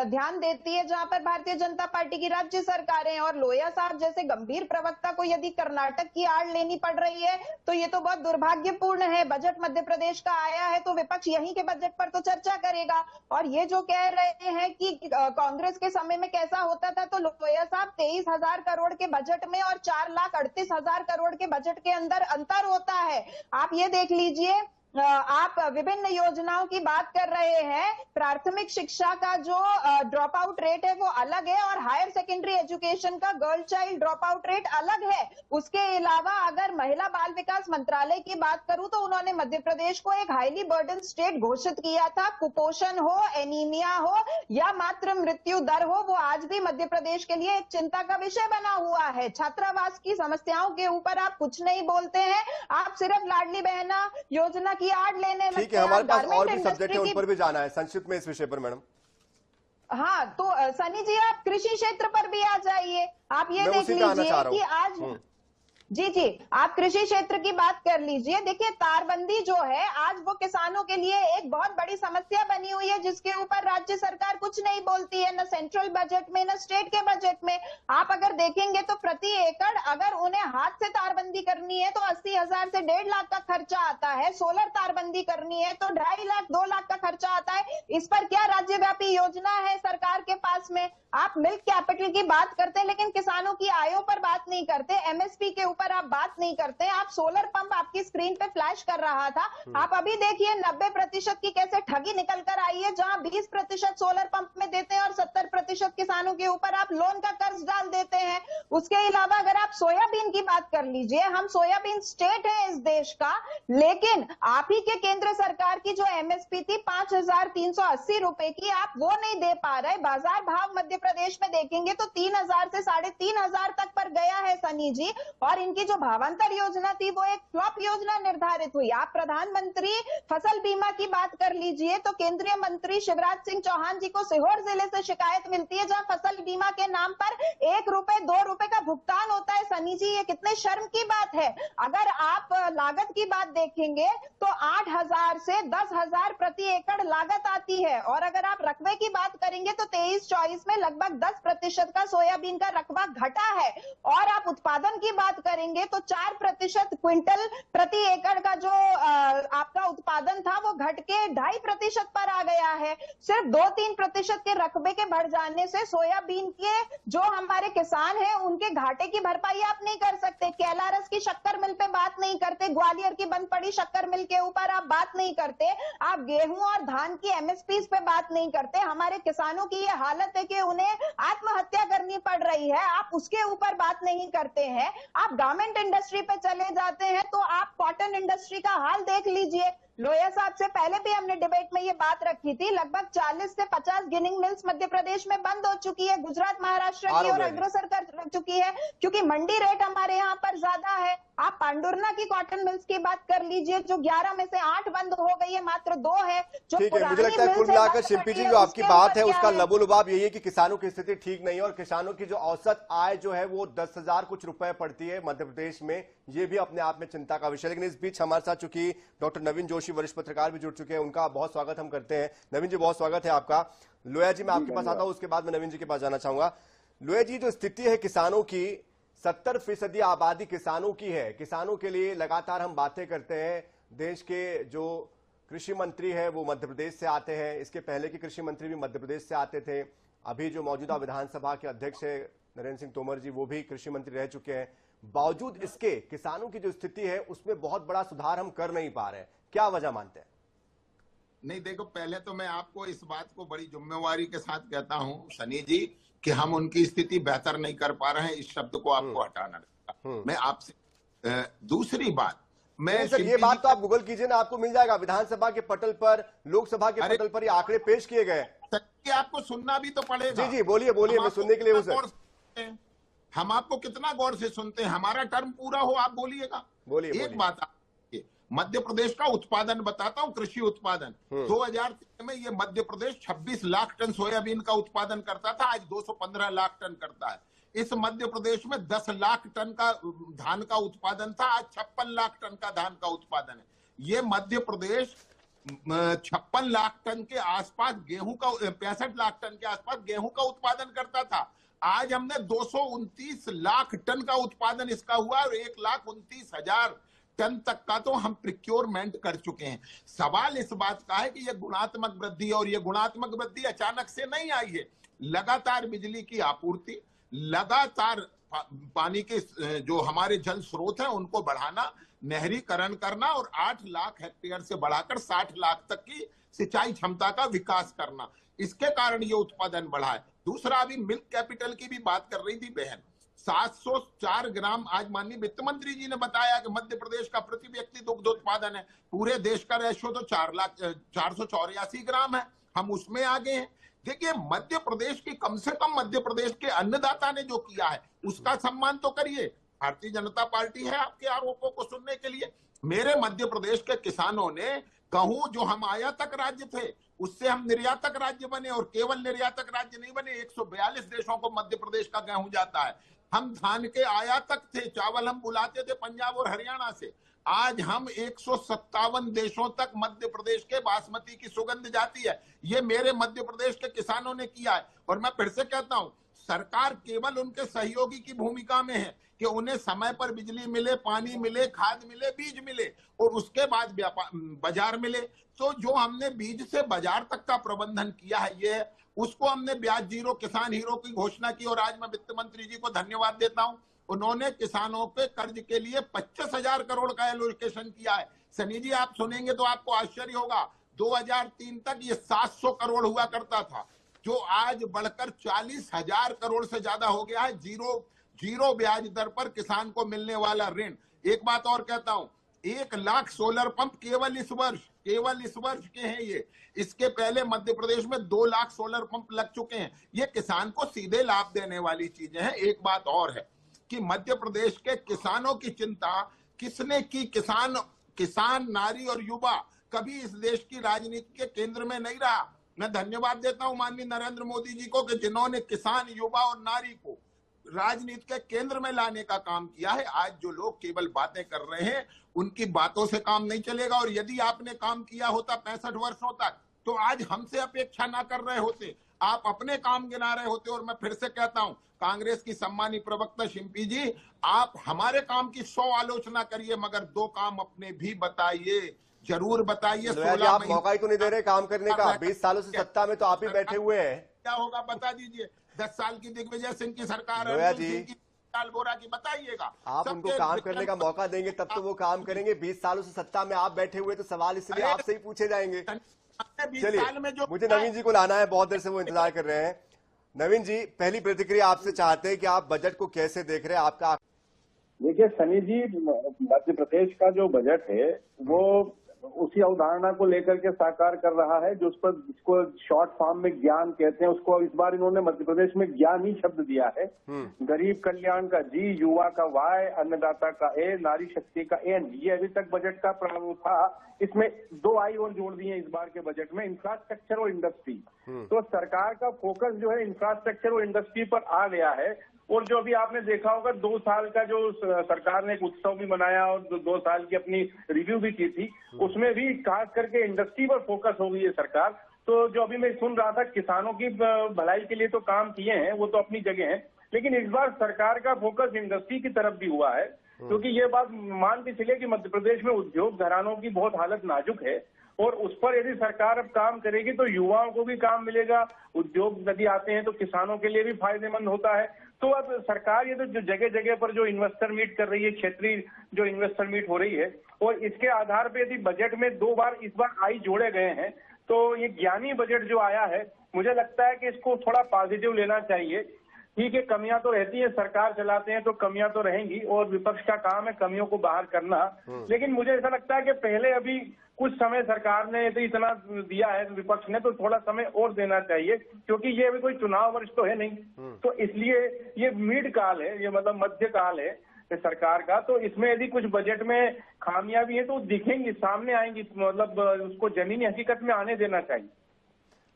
Speaker 3: ध्यान देती है जहां पर भारतीय जनता पार्टी की राज्य सरकारें। और लोया साहब जैसे गंभीर प्रवक्ता को यदि कर्नाटक की आड़ लेनी पड़ रही है तो ये तो बहुत दुर्भाग्यपूर्ण है। बजट मध्य प्रदेश का आया है तो विपक्ष यहीं के बजट पर तो चर्चा करेगा। और ये जो कह रहे हैं कि कांग्रेस के समय में कैसा होता था, तो लोया साहब 23,000 करोड़ के बजट में और 4,38,000 करोड़ के बजट के अंदर अंतर होता है। आप ये देख लीजिए आप विभिन्न योजनाओं की बात कर रहे हैं। प्राथमिक शिक्षा का जो ड्रॉप आउट रेट है वो अलग है और हायर सेकेंडरी एजुकेशन का girl child drop out rate अलग है। उसके अलावा अगर महिला बाल विकास मंत्रालय की बात करूं तो उन्होंने मध्य प्रदेश को एक हाईली बर्डन स्टेट घोषित किया था। कुपोषण हो, एनीमिया हो या मातृ मृत्यु दर हो, वो आज भी मध्य प्रदेश के लिए एक चिंता का विषय बना हुआ है। छात्रावास की समस्याओं के ऊपर आप कुछ नहीं बोलते हैं, आप सिर्फ लाडली बहना योजना की आड़ लेने
Speaker 1: ठीक है, हमारे पास और भी सब्जेक्ट है, उन पर भी जाना है संक्षिप्त में इस विषय पर मैडम।
Speaker 3: हाँ, तो सनी जी आप कृषि क्षेत्र पर भी आ जाइए। आप ये देख लीजिए कि आज जी आप कृषि क्षेत्र की बात कर लीजिए। देखिए तारबंदी जो है आज वो किसानों के लिए एक बहुत बड़ी समस्या बनी हुई है, जिसके ऊपर राज्य सरकार कुछ नहीं बोलती है, न सेंट्रल बजट में न स्टेट के बजट में। आप अगर देखेंगे तो प्रति एकड़ अगर उन्हें हाथ से तारबंदी करनी है तो 80,000 से 1.5 लाख का खर्चा आता है। सोलर तारबंदी करनी है तो 2.5 लाख 2 लाख का खर्चा आता है। इस पर क्या राज्यव्यापी योजना है सरकार के पास में? आप मिल्क कैपिटल की बात करते हैं लेकिन किसानों की आयों पर बात नहीं करते, एमएसपी के ऊपर आप बात नहीं करते। आप सोलर पंप आपकी स्क्रीन पे फ्लैश कर रहा था, आप अभी देखिए 90% की कैसे ठगी निकल कर आई है, जहां 20% सोलर पंप में देते हैं और 70% किसानों के ऊपर आप लोन का कर्ज डाल देते हैं। उसके अलावा अगर आप सोयाबीन की बात कर लीजिए, हम सोयाबीन स्टेट है इस देश का, लेकिन आप ही के केंद्र सरकार की जो एमएसपी थी 5,380 रुपए की, आप वो नहीं दे पा रहे। बाजार भाव मध्य प्रदेश में देखेंगे तो 3,000 से 3,500 तक पर गया है सनी जी। और इनकी जो भावांतर योजना थी वो एक फ्लॉप योजना निर्धारित हुई। आप प्रधानमंत्री फसल बीमा की बात कर लीजिए तो केंद्रीय मंत्री शिवराज सिंह चौहान जी को सीहोर जिले से शिकायत मिलती है, जहां फसल बीमा के नाम पर 1 रुपए 2 रुपए का भुगतान होता है। सनी जी ये कितने शर्म की बात है। अगर आप लागत की बात देखेंगे तो 8,000 से 10,000 प्रति एकड़ लागत आती है, और अगर आप रकबे की बात करेंगे तो 23-24 में लगभग 10% का सोयाबीन का रकबा घटा है। और आप उत्पादन की बात करेंगे तो 4% क्विंटल प्रति एकड़ का जो आपका उत्पादन था वो घट के 2.5% पर आ गया है। सिर्फ 2-3% के रकबे के बढ़ जाने से सोयाबीन के जो हमारे किसान हैं उनके घाटे की भरपाई आप नहीं कर सकते। कैलारस की शक्कर मिल पे बात नहीं करते, ग्वालियर की बंद पड़ी शक्कर मिल के ऊपर आप बात नहीं करते, आप गेहूं और धान की एमएसपी पे बात नहीं करते। हमारे किसानों की ये हालत है कि उन्हें आत्महत्या करनी पड़ रही है, आप उसके ऊपर बात नहीं करते हैं। आप गारमेंट इंडस्ट्री पे चले जाते हैं तो आप कॉटन इंडस्ट्री का हाल देख लीजिए। लोहिया साहब से पहले भी हमने डिबेट में ये बात रखी थी, लगभग 40 से 50 गिनिंग मिल्स मध्य प्रदेश में बंद हो चुकी है, गुजरात महाराष्ट्र की ओर अग्रसर कर चुकी है क्योंकि मंडी रेट हमारे यहाँ पर ज्यादा है। आप पांडुरना की कॉटन मिल्स की बात कर लीजिए, जो 11 में से 8 बंद हो गई है, मात्र 2 है जो
Speaker 1: ठीक है। मुझे लगता है कुल मिलाकर शिल्पी जी जो आपकी बात है उसका लबोलुबाब यही है कि किसानों की स्थिति ठीक नहीं है और किसानों की जो औसत आय जो है वो 10,000 कुछ रुपए पड़ती है मध्य प्रदेश में, ये भी अपने आप में चिंता का विषय। लेकिन इस बीच हमारे साथ चूंकि डॉक्टर नवीन जोशी वरिष्ठ पत्रकार भी जुड़ चुके हैं, उनका बहुत स्वागत हम करते हैं। नवीन जी बहुत स्वागत है आपका। लोहिया जी मैं आपके पास आता हूं, उसके बाद मैं नवीन जी के पास जाना चाहूंगा। लोहिया जी जो स्थिति है किसानों की, 70% आबादी किसानों की है। किसानों के लिए लगातार हम बातें करते हैं। देश के जो कृषि मंत्री है वो मध्य प्रदेश से आते हैं, इसके पहले के कृषि मंत्री भी मध्य प्रदेश से आते थे। अभी जो मौजूदा विधानसभा के अध्यक्ष है नरेंद्र सिंह तोमर जी, वो भी कृषि मंत्री रह चुके हैं। बावजूद इसके किसानों की जो स्थिति है उसमें बहुत बड़ा सुधार हम कर नहीं पा रहे हैं, क्या वजह मानते हैं?
Speaker 4: नहीं देखो, पहले तो मैं आपको इस बात को बड़ी जिम्मेवारी के साथ कहता हूं सनी जी कि हम उनकी स्थिति बेहतर नहीं कर पा रहे हैं, इस शब्द को आपको हटाना रहेगा। मैं आपसे दूसरी बात, मैं
Speaker 1: सर ये बात तो आप गूगल कीजिए ना, आपको मिल जाएगा। विधानसभा के पटल पर, लोकसभा के पटल पर ये आंकड़े पेश किए गए।
Speaker 4: आपको सुनना भी तो पड़ेगा।
Speaker 1: जी जी बोलिए बोलिए, मैं सुनने के लिए हूं सर।
Speaker 4: हम आपको कितना गौर से सुनते हैं, हमारा टर्म पूरा हो आप बोलिएगा।
Speaker 1: बोलिए।
Speaker 4: एक बात मध्य प्रदेश का उत्पादन बताता हूं, कृषि उत्पादन 2003 में ये मध्य प्रदेश 26 लाख टन सोयाबीन का उत्पादन करता था, आज 215 लाख टन करता है। इस मध्य प्रदेश में 10 लाख टन का धान का उत्पादन था, आज 56 लाख टन का धान का उत्पादन है। ये मध्य प्रदेश 56 लाख टन के आसपास गेहूं का, 65 लाख टन के आसपास गेहूं का उत्पादन करता था। आज हमने 229 लाख टन का उत्पादन इसका हुआ और 1,29,000 टन तक का तो हम प्रिक्योरमेंट कर चुके हैं। सवाल इस बात का है कि यह गुणात्मक वृद्धि, और यह गुणात्मक वृद्धि अचानक से नहीं आई है। लगातार बिजली की आपूर्ति, लगातार पानी के जो हमारे जल स्रोत हैं उनको बढ़ाना, नहरीकरण करना और 8 लाख हेक्टेयर से बढ़ाकर 60 लाख तक की सिंचाई क्षमता का विकास करना, इसके कारण ये उत्पादन बढ़ा है। दूसरा, अभी मिल्क कैपिटल की भी बात कर रही थी बहन, 704 ग्राम आज माननीय वित्त मंत्री जी ने बताया कि मध्य प्रदेश का प्रति व्यक्ति दुग्ध उत्पादन है। पूरे देश का रेशो तो 484 ग्राम है, हम उसमें आगे हैं। देखिए, मध्य प्रदेश की, कम से कम मध्य प्रदेश के अन्नदाता ने जो किया है उसका सम्मान तो करिए। भारतीय जनता पार्टी है आपके आरोपों को सुनने के लिए। मेरे मध्य प्रदेश के किसानों ने गेहूं, जो हम आयातक राज्य थे उससे हम निर्यातक राज्य बने, और केवल निर्यातक राज्य नहीं बने, 142 देशों को मध्य प्रदेश का गेहूं जाता है। हम धान के आयातक थे, चावल हम बुलाते थे पंजाब और हरियाणा से। आज हम 157 देशों तक मध्य प्रदेश के बासमती की सुगंध जाती है। ये मेरे मध्य प्रदेश के किसानों ने किया है। और मैं फिर से कहता हूं, सरकार केवल उनके सहयोगी की भूमिका में है कि उन्हें समय पर बिजली मिले, पानी मिले, खाद मिले, बीज मिले और उसके बाद बाजार मिले। तो जो हमने बीज से बाजार तक का प्रबंधन किया है, ये उसको हमने ब्याज जीरो, किसान हीरो की घोषणा की। और आज मैं वित्त मंत्री जी को धन्यवाद देता हूं, उन्होंने किसानों पे कर्ज के लिए 25,000 करोड़ का एलोकेशन किया है। सनी जी, आप सुनेंगे तो आपको आश्चर्य होगा, 2003 तक ये 700 करोड़ हुआ करता था, जो आज बढ़कर 40,000 करोड़ से ज्यादा हो गया है। जीरो ब्याज दर पर किसान को मिलने वाला ऋण। एक बात और कहता हूं, 1 लाख सोलर पंप केवल इस वर्ष के हैं ये। इसके पहले मध्य प्रदेश में 2 लाख सोलर पंप लग चुके हैं। ये किसान को सीधे लाभ देने वाली चीजें हैं। एक बात और है कि मध्य प्रदेश के किसानों की चिंता किसने की? किसान, नारी और युवा कभी इस देश की राजनीति के केंद्र में नहीं रहा। मैं धन्यवाद देता हूं माननीय नरेंद्र मोदी जी को कि जिन्होंने किसान, युवा और नारी को राजनीति के केंद्र में लाने का काम किया है। आज जो लोग केवल बातें कर रहे हैं, उनकी बातों से काम नहीं चलेगा। और यदि आपने काम किया होता 65 वर्षों तक, तो आज हमसे अपेक्षा ना कर रहे होते, आप अपने काम गिना रहे होते। और मैं फिर से कहता हूं, कांग्रेस की सम्मानित प्रवक्ता शिंपी जी, आप हमारे काम की 100 आलोचना करिए, मगर 2 काम अपने भी बताइए, जरूर बताइए। 16
Speaker 1: आप मौका ही तो नहीं दे रहे काम करने का। 20 सालों से सत्ता में तो आप ही बैठे हुए हैं।
Speaker 4: क्या होगा बता दीजिए। 10 साल की दिग्विजय सिंह की सरकार, लाल बोरा की, बताइएगा।
Speaker 1: आप उनको काम करने का मौका देंगे तब तो वो काम करेंगे। 20 सालों से सत्ता में आप बैठे हुए, तो सवाल इसलिए आपसे ही पूछे जाएंगे। चलिए, मुझे नवीन जी को लाना है, बहुत देर से वो इंतजार कर रहे हैं। नवीन जी, पहली प्रतिक्रिया आपसे चाहते हैं कि आप बजट को कैसे देख रहे हैं, आपका।
Speaker 7: देखिए सनी जी, मध्य प्रदेश का जो बजट है वो उसी अवधारणा को लेकर के साकार कर रहा है, जो उस पर, जिसको शॉर्ट फॉर्म में ज्ञान कहते हैं, उसको इस बार इन्होंने मध्य प्रदेश में ज्ञान ही शब्द दिया है। गरीब कल्याण का जी, युवा का वाई, अन्नदाता का ए, नारी शक्ति का एन, ये अभी तक बजट का प्रारूप था। इसमें 2 आई और जोड़ दिए इस बार के बजट में, इंफ्रास्ट्रक्चर और इंडस्ट्री। तो सरकार का फोकस जो है इंफ्रास्ट्रक्चर और इंडस्ट्री पर आ गया है। और जो अभी आपने देखा होगा, 2 साल का जो सरकार ने एक उत्सव भी मनाया और 2 साल की अपनी रिव्यू भी की थी, उसमें भी खास करके इंडस्ट्री पर फोकस हो गई है सरकार। तो जो अभी मैं सुन रहा था, किसानों की भलाई के लिए तो काम किए हैं, वो तो अपनी जगह है, लेकिन इस बार सरकार का फोकस इंडस्ट्री की तरफ भी हुआ है। क्योंकि ये बात मान के चलिए कि मध्य प्रदेश में उद्योग घरानों की बहुत हालत नाजुक है, और उस पर यदि सरकार अब काम करेगी तो युवाओं को भी काम मिलेगा, उद्योग यदि आते हैं तो किसानों के लिए भी फायदेमंद होता है। तो अब सरकार ये तो जो जगह जगह पर जो इन्वेस्टर मीट कर रही है, क्षेत्रीय जो इन्वेस्टर मीट हो रही है, और इसके आधार पर यदि बजट में 2 बार इस बार आई जोड़े गए हैं, तो ये ज्ञानी बजट जो आया है, मुझे लगता है कि इसको थोड़ा पॉजिटिव लेना चाहिए। ठीक है, कमियां तो रहती है, सरकार चलाते हैं तो कमियां तो रहेंगी, और विपक्ष का काम है कमियों को बाहर करना। लेकिन मुझे ऐसा लगता है कि पहले अभी कुछ समय सरकार ने तो इतना दिया है विपक्ष ने, तो थोड़ा समय और देना चाहिए, क्योंकि ये अभी कोई चुनाव वर्ष तो है नहीं। तो इसलिए ये मिड काल है, ये मतलब मध्य काल है सरकार का। तो इसमें यदि कुछ बजट में खामियां भी है तो दिखेंगी, सामने आएंगी, मतलब उसको जमीनी हकीकत में आने देना चाहिए।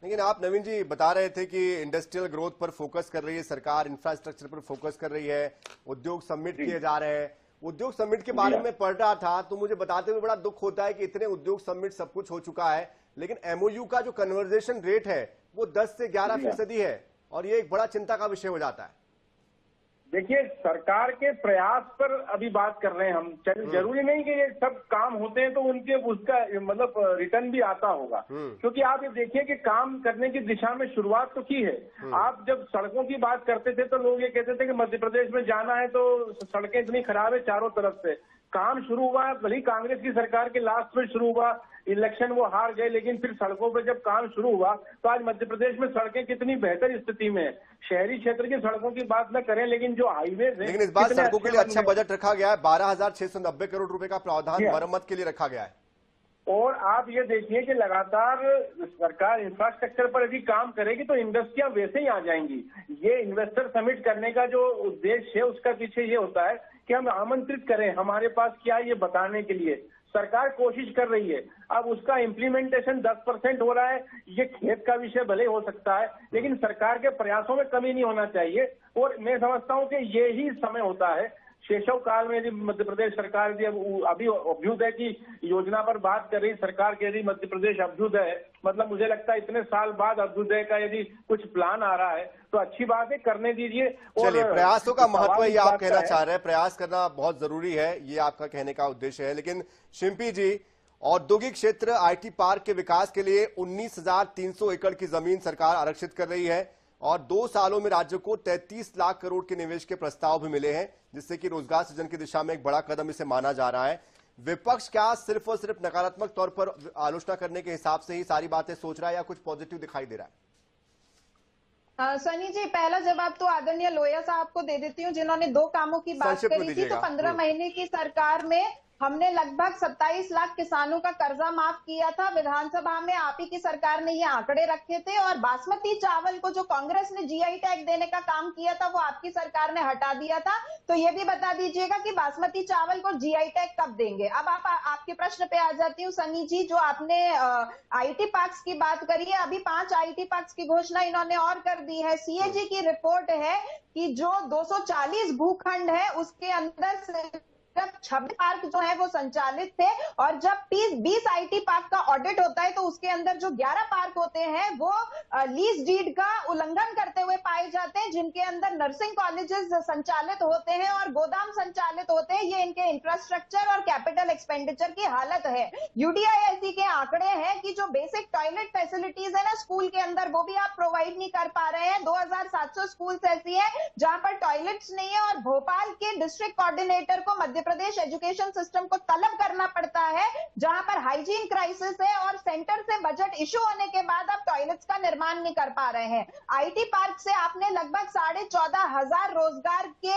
Speaker 1: लेकिन आप नवीन जी बता रहे थे कि इंडस्ट्रियल ग्रोथ पर फोकस कर रही है सरकार, इंफ्रास्ट्रक्चर पर फोकस कर रही है, उद्योग समिट किए जा रहे हैं। उद्योग समिट के बारे में पढ़ रहा था, तो मुझे बताते हुए बड़ा दुख होता है कि इतने उद्योग समिट सब कुछ हो चुका है, लेकिन एमओयू का जो कन्वर्जेशन रेट है वो 10 से 11% है, और ये एक बड़ा चिंता का विषय हो जाता है।
Speaker 7: देखिए, सरकार के प्रयास पर अभी बात कर रहे हैं हम। जरूरी नहीं कि ये सब काम होते हैं तो उनके उसका मतलब रिटर्न भी आता होगा, क्योंकि आप ये देखिए कि काम करने की दिशा में शुरुआत तो की है। आप जब सड़कों की बात करते थे तो लोग ये कहते थे कि मध्य प्रदेश में जाना है तो सड़कें इतनी खराब है चारों तरफ से, काम शुरू हुआ, भले ही कांग्रेस की सरकार के लास्ट में शुरू हुआ, इलेक्शन वो हार गए, लेकिन फिर सड़कों पर जब काम शुरू हुआ तो आज मध्य प्रदेश में सड़कें कितनी बेहतर स्थिति में है। शहरी क्षेत्र की सड़कों की बात न करें, लेकिन जो हाईवे है,
Speaker 1: लेकिन इस बार
Speaker 7: कितने
Speaker 1: सड़कों के
Speaker 7: अच्छे
Speaker 1: लिए अच्छा
Speaker 7: बन गए।
Speaker 1: बजट रखा गया है। 12,690 करोड़ रुपए का प्रावधान मरम्मत के लिए रखा गया है।
Speaker 7: और आप ये देखिए कि लगातार सरकार इंफ्रास्ट्रक्चर पर यदि काम करेगी तो इंडस्ट्रियां वैसे ही आ जाएंगी। ये इन्वेस्टर समिट करने का जो उद्देश्य है उसका पीछे ये होता है कि हम आमंत्रित करें, हमारे पास क्या है ये बताने के लिए सरकार कोशिश कर रही है। अब उसका इम्प्लीमेंटेशन 10% हो रहा है, ये खेत का विषय भले हो सकता है, लेकिन सरकार के प्रयासों में कमी नहीं होना चाहिए। और मैं समझता हूं कि ये ही समय होता है शेषव काल में, यदि मध्य प्रदेश सरकार यदि अभी अभ्युदय की योजना पर बात कर रही सरकार के, यदि मध्य प्रदेश अभ्युदय, मतलब मुझे लगता है इतने साल बाद अभ्युदय का यदि कुछ प्लान आ रहा है तो अच्छी बात है, करने दीजिए।
Speaker 1: चलिए, प्रयासों का महत्व ये आप कहना चाह रहे हैं, प्रयास करना बहुत जरूरी है, ये आपका कहने का उद्देश्य है। लेकिन शिंपी जी, औद्योगिक क्षेत्र आईटी पार्क के विकास के लिए 19,300 एकड़ की जमीन सरकार आरक्षित कर रही है और 2 सालों में राज्य को 33 लाख करोड़ के निवेश के प्रस्ताव भी मिले हैं, जिससे कि रोजगार सृजन की दिशा में एक बड़ा कदम इसे माना जा रहा है। विपक्ष क्या सिर्फ और सिर्फ नकारात्मक तौर पर आलोचना करने के हिसाब से ही सारी बातें सोच रहा है या कुछ पॉजिटिव दिखाई दे रहा है?
Speaker 3: सनी जी, पहला जवाब तो आदरणीय लोहिया साहब को दे देती हूँ, जिन्होंने 2 कामों की बात करी थी। तो 15 महीने की सरकार में हमने लगभग 27 लाख किसानों का कर्जा माफ किया था। विधानसभा में आप ही की सरकार ने ये आंकड़े रखे थे। और बासमती चावल को जो कांग्रेस ने जीआई टैग देने का काम किया था वो आपकी सरकार ने हटा दिया था। तो ये भी बता दीजिएगा कि बासमती चावल को जीआई टैग कब देंगे। अब आपके प्रश्न पे आ जाती हूँ सनी जी, जो आपने आईटी पार्क्स की बात करी है, अभी 5 आईटी पार्क्स की घोषणा इन्होंने और कर दी है। सीएजी की रिपोर्ट है कि जो 240 भूखंड है उसके अंदर जब 26 पार्क जो है वो संचालित थे, और जब 20 आईटी पार्क का ऑडिट होता है तो उसके अंदर जो 11 पार्क होते हैं वो लीज डीड का उल्लंघन करते हुए पाए जाते हैं, जिनके अंदर नर्सिंग कॉलेजेस संचालित होते हैं और गोदाम संचालित होते हैं। ये इनके इंफ्रास्ट्रक्चर और कैपिटल एक्सपेंडिचर की हालत है। यूडीआईआईसी के आंकड़े हैं कि जो बेसिक टॉयलेट फैसिलिटीज है ना स्कूल के अंदर, वो भी आप प्रोवाइड नहीं कर पा रहे हैं। 2700 स्कूल ऐसी है जहां पर टॉयलेट्स नहीं है, और भोपाल के डिस्ट्रिक्ट कोऑर्डिनेटर को मध्य प्रदेश एजुकेशन सिस्टम को तलब करना पड़ता है, जहां पर हाइजीन क्राइसिस है और सेंटर से बजट इशू होने के बाद आप टॉयलेट्स का निर्माण नहीं कर पा रहे हैं। आईटी पार्क से आपने लगभग 14,500 रोजगार के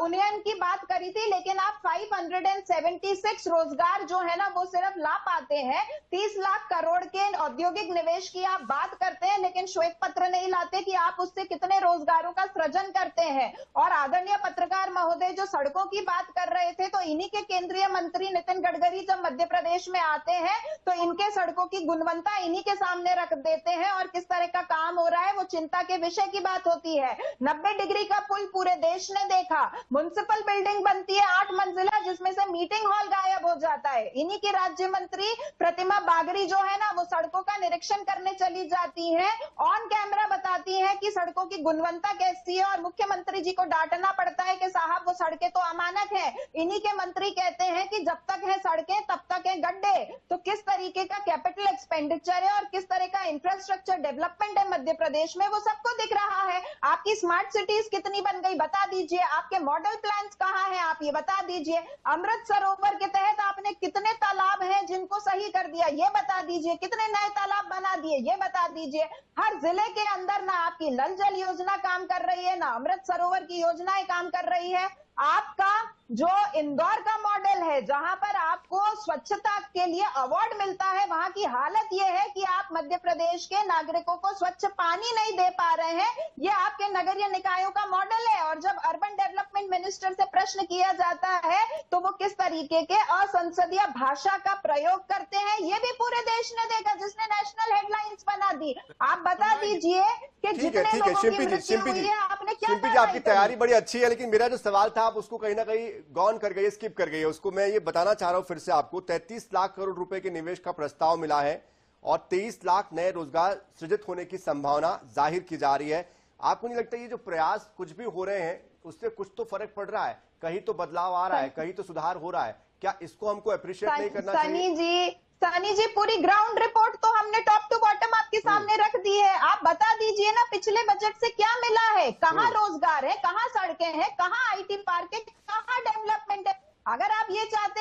Speaker 3: उन्नयन की बात करी थी, लेकिन आप 576 रोजगार जो है ना वो सिर्फ ला पाते हैं। 30 लाख करोड़ के औद्योगिक निवेश की आप बात करते हैं, लेकिन श्वेत पत्र नहीं लाते कि आप उससे कितने रोजगारों का सृजन करते हैं। और आदरणीय पत्रकार महोदय जो सड़कों की बात कर रहे थे, तो इन्हीं के केंद्रीय मंत्री नितिन गडकरी जब मध्य प्रदेश में आते हैं तो इनके सड़कों की गुणवत्ता इन्हीं के सामने रख देते हैं, और किस तरह का काम हो रहा है वो चिंता के विषय की बात होती है। 90 डिग्री का पुल पूरे देश ने देखा। म्युनिसिपल बिल्डिंग बनती है 8 मंजिला, जिसमें से मीटिंग हॉल गायब हो जाता है। इन्हीं की राज्य मंत्री प्रतिमा बागरी जो है ना वो सड़कों का निरीक्षण करने चली जाती है, ऑन कैमरा बताती है कि सड़कों की गुणवत्ता कैसी है, और मुख्यमंत्री जी को डांटना पड़ता है कि साहब वो सड़कें तो अमानत है। इन्हीं के मंत्री कहते हैं कि जब तक है सड़कें तब तक है गड्ढे। तो किस तरीके का कैपिटल एक्सपेंडिचर है और किस तरह का इंफ्रास्ट्रक्चर डेवलपमेंट है मध्य प्रदेश में, वो सबको दिख रहा है। आपकी स्मार्ट सिटीज कितनी बन गई बता दीजिए, आपके मॉडल प्लान्स कहाँ हैं आप ये बता दीजिए। अमृत सरोवर के तहत आपने कितने तालाब हैं जिनको सही कर दिया ये बता दीजिए, कितने नए तालाब बना दिए ये बता दीजिए। हर जिले के अंदर ना आपकी नल जल योजना काम कर रही है, ना अमृत सरोवर की योजनाएं काम कर रही है। आपका जो इंदौर का मॉडल है जहां पर आपको स्वच्छता के लिए अवार्ड मिलता है, वहां की हालत यह है कि आप मध्य प्रदेश के नागरिकों को स्वच्छ पानी नहीं दे पा रहे हैं। ये आपके नगरीय निकायों का मॉडल है। और जब अर्बन डेवलपमेंट मिनिस्टर से प्रश्न किया जाता है तो वो किस तरीके के असंसदीय भाषा का प्रयोग करते हैं ये भी पूरे देश ने देखा, जिसने नेशनल हेडलाइंस बना दी। आप बता दीजिए कि जितने लोगों की मृत्यु हुई है आपने क्या
Speaker 1: शिंपी जी, आपकी तैयारी बड़ी अच्छी है, लेकिन मेरा जो सवाल था आप उसको कहीं ना कहीं गौन कर गई, स्किप कर गई है। उसको मैं ये बताना चाह रहा हूं फिर से आपको। 33 लाख करोड़ रुपए के निवेश का प्रस्ताव मिला है और 23 लाख नए रोजगार सृजित होने की संभावना जाहिर की जा रही है। आपको नहीं लगता ये जो प्रयास कुछ भी हो रहे हैं उससे कुछ तो फर्क पड़ रहा है? कहीं तो बदलाव आ रहा है, कहीं तो सुधार हो रहा है। क्या इसको हमको अप्रिशिएट नहीं करना चाहिए?
Speaker 3: सनी जी, पूरी ग्राउंड रिपोर्ट तो हमने टॉप टू बॉटम आपके सामने रख दी है। आप बता दीजिए ना पिछले बजट से क्या मिला है, कहाँ रोजगार है, कहाँ सड़कें हैं, कहाँ आईटी पार्क है, कहाँ डेवलपमेंट है। अगर आप ये चाहते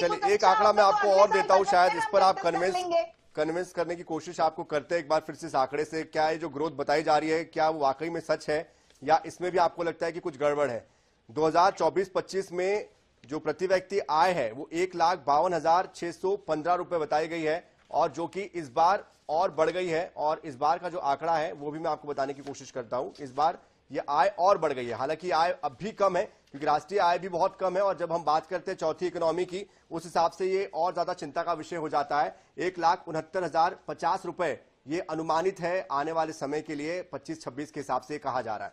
Speaker 3: को
Speaker 1: चलिए
Speaker 3: तो
Speaker 1: एक
Speaker 3: अच्छा
Speaker 1: आंकड़ा
Speaker 3: होगा
Speaker 1: मैं
Speaker 3: तो
Speaker 1: आपको
Speaker 3: अगले
Speaker 1: और
Speaker 3: साल
Speaker 1: देता हूं,
Speaker 3: बजट
Speaker 1: शायद
Speaker 3: में
Speaker 1: इस
Speaker 3: हम
Speaker 1: पर आप
Speaker 3: डिस्कस कर लेंगे।
Speaker 1: कन्विंस करने की कोशिश आपको करते हैं एक बार फिर से इस आंकड़े से। क्या ये जो ग्रोथ बताई जा रही है क्या वो वाकई में सच है, या इसमें भी आपको लगता है कि कुछ गड़बड़ है? 2024-25 में जो प्रति व्यक्ति आय है वो 1,52,615 रुपए बताई गई है, और जो कि इस बार और बढ़ गई है। और इस बार का जो आंकड़ा है वो भी मैं आपको बताने की कोशिश करता हूं। इस बार ये आय और बढ़ गई है, हालांकि आय अब भी कम है क्योंकि राष्ट्रीय आय भी बहुत कम है, और जब हम बात करते हैं चौथी इकोनॉमी की उस हिसाब से ये और ज्यादा चिंता का विषय हो जाता है। 1,69,050 रुपए ये अनुमानित है आने वाले समय के लिए 25-26 के हिसाब से कहा जा रहा है।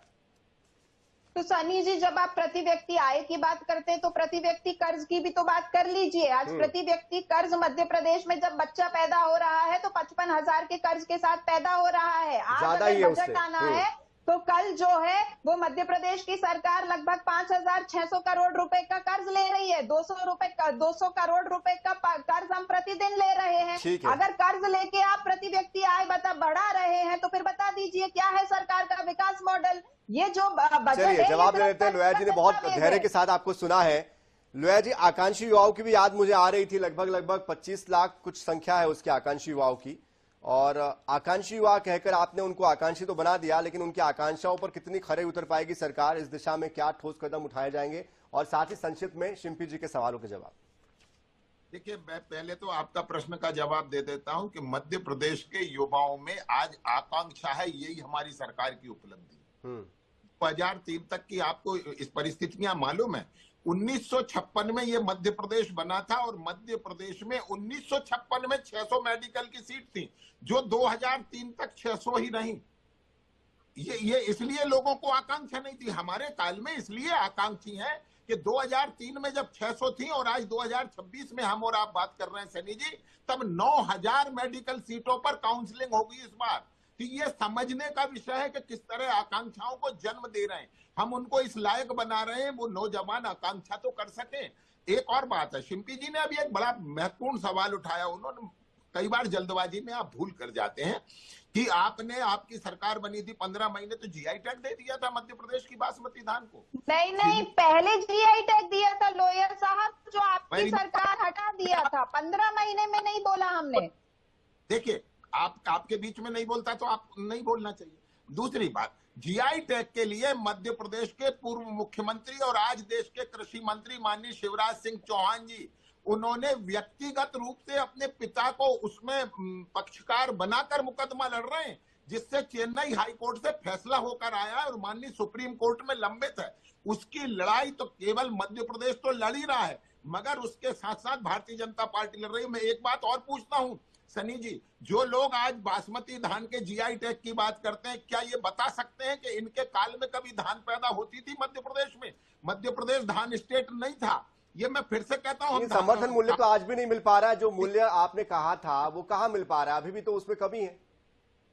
Speaker 3: तो सनी जी, जब आप प्रति व्यक्ति आय की बात करते हैं तो प्रति व्यक्ति कर्ज की भी तो बात कर लीजिए। आज प्रति व्यक्ति कर्ज मध्य प्रदेश में जब बच्चा पैदा हो रहा है तो 55,000 के कर्ज के साथ पैदा हो रहा है। आज
Speaker 1: ज्यादा ही
Speaker 3: अगर
Speaker 1: है
Speaker 3: बजट
Speaker 1: उससे।
Speaker 3: आना है तो कल जो है वो मध्य प्रदेश की सरकार लगभग 5,600 करोड़ रुपए का कर्ज ले रही है। 200 करोड़ रुपए का कर्ज हम प्रतिदिन ले रहे हैं।
Speaker 1: ठीक है।
Speaker 3: अगर कर्ज लेके आप प्रति व्यक्ति आय बढ़ा रहे हैं तो फिर बता दीजिए क्या है सरकार का विकास मॉडल। ये जो बजट
Speaker 1: चलिए
Speaker 3: है,
Speaker 1: जवाब
Speaker 3: ये
Speaker 1: ले लेते हैं। लोया जी ने बहुत
Speaker 3: दस्तावेज
Speaker 1: धैर्य
Speaker 3: है।
Speaker 1: के साथ आपको सुना है। लोया जी, आकांक्षी युवाओं की भी याद मुझे आ रही थी, लगभग 25 लाख कुछ संख्या है उसकी आकांक्षी युवाओं की, और आकांक्षी युवा कहकर आपने उनको आकांक्षी तो बना दिया, लेकिन उनकी आकांक्षाओं पर कितनी खरे उतर पाएगी सरकार, इस दिशा में क्या ठोस कदम उठाए जाएंगे, और साथ ही संक्षिप्त में शिंपी जी के सवालों के जवाब।
Speaker 4: देखिए, मैं पहले तो आपका प्रश्न का जवाब दे देता हूं कि मध्य प्रदेश के युवाओं में आज आकांक्षा है, यही हमारी सरकार की उपलब्धि। 2003 तक की आपको इस परिस्थितियां मालूम है। 1956 में ये मध्य प्रदेश बना था, और मध्य प्रदेश में 1956 में 600 मेडिकल की सीट थी, जो 2003 तक 600 ही रही। ये इसलिए लोगों को आकांक्षा नहीं थी। हमारे काल में इसलिए आकांक्षी है कि 2003 में जब 600 थी और आज 2026 में हम और आप बात कर रहे हैं सनी जी, तब 9,000 मेडिकल सीटों पर काउंसलिंग होगी इस बार। तो ये समझने का विषय है कि किस तरह आकांक्षाओं को जन्म दे रहे हैं, हम उनको इस लायक बना रहे हैं वो नौजवान आकांक्षा तो कर सके। एक और बात है, शिंपी जी ने अभी एक बड़ा महत्वपूर्ण सवाल उठाया। उन्होंने कई बार जल्दबाजी में आप भूल कर जाते हैं कि आपकी सरकार बनी थी 15 महीने तो जीआई टैग दे दिया था मध्य प्रदेश की बासमती धान को।
Speaker 3: नहीं, पहले जीआई टैग दिया था लोयर साहब, जो आपकी सरकार हटा दिया था। 15 महीने में नहीं बोला हमने।
Speaker 4: देखिए, आपके बीच में नहीं बोलता तो आप नहीं बोलना चाहिए। दूसरी बात, जीआई टैग के लिए मध्य प्रदेश के पूर्व मुख्यमंत्री और आज देश के कृषि मंत्री माननीय शिवराज सिंह चौहान जी, उन्होंने व्यक्तिगत रूप से अपने पिता को उसमें पक्षकार बनाकर मुकदमा लड़ रहे हैं, जिससे चेन्नई हाई कोर्ट से फैसला होकर आया है और माननीय सुप्रीम कोर्ट में लंबित है। उसकी लड़ाई तो केवल मध्य प्रदेश तो लड़ ही रहा है, मगर उसके साथ साथ भारतीय जनता पार्टी लड़ रही है। मैं एक बात और पूछता हूं सनी जी, जो लोग आज बासमती धान के जीआई टैग की बात करते हैं, क्या ये बता सकते हैं कि इनके काल में कभी धान पैदा होती थी मध्य प्रदेश में? मध्य प्रदेश धान स्टेट नहीं था। ये मैं फिर से कहता हूं,
Speaker 1: समर्थन मूल्य तो आज भी नहीं मिल पा रहा है। जो मूल्य आपने कहा था वो कहां मिल पा रहा है, अभी भी तो उसमें कमी है।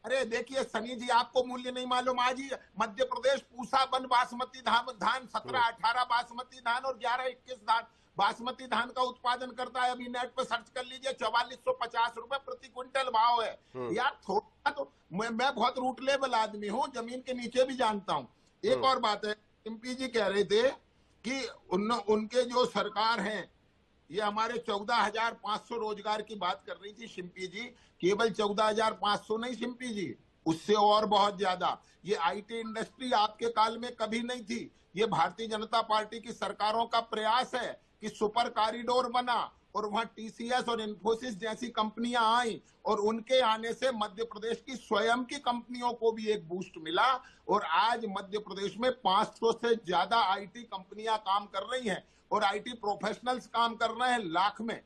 Speaker 4: अरे देखिए सनी जी, आपको मूल्य नहीं मालूम। आज ही मध्य प्रदेश पूसा बन बासमती धान 17-18 बासमती धान और 11-21 धान बासमती धान का उत्पादन करता है। अभी नेट पे सर्च कर लीजिए, 4450 रुपए प्रति क्विंटल भाव है। यार थोड़ा तो मैं बहुत रूट लेवल आदमी हूँ, जमीन के नीचे भी जानता हूँ। एक और बात है, एमपी जी कह रहे थे कि उनके जो सरकार है, ये हमारे 14,500 रोजगार की बात कर रही थी शिंपी जी। केवल 14,500 नहीं शिंपी जी, उससे और बहुत ज्यादा। ये आईटी इंडस्ट्री आपके काल में कभी नहीं थी। ये भारतीय जनता पार्टी की सरकारों का प्रयास है कि सुपर कॉरिडोर बना और वहां टीसीएस और इन्फोसिस जैसी कंपनियां आई, और उनके आने से मध्य प्रदेश की स्वयं की कंपनियों को भी एक बूस्ट मिला, और आज मध्य प्रदेश में 500 से ज्यादा आईटी कंपनियां काम कर रही हैं और आईटी प्रोफेशनल्स काम कर रहे हैं लाख में।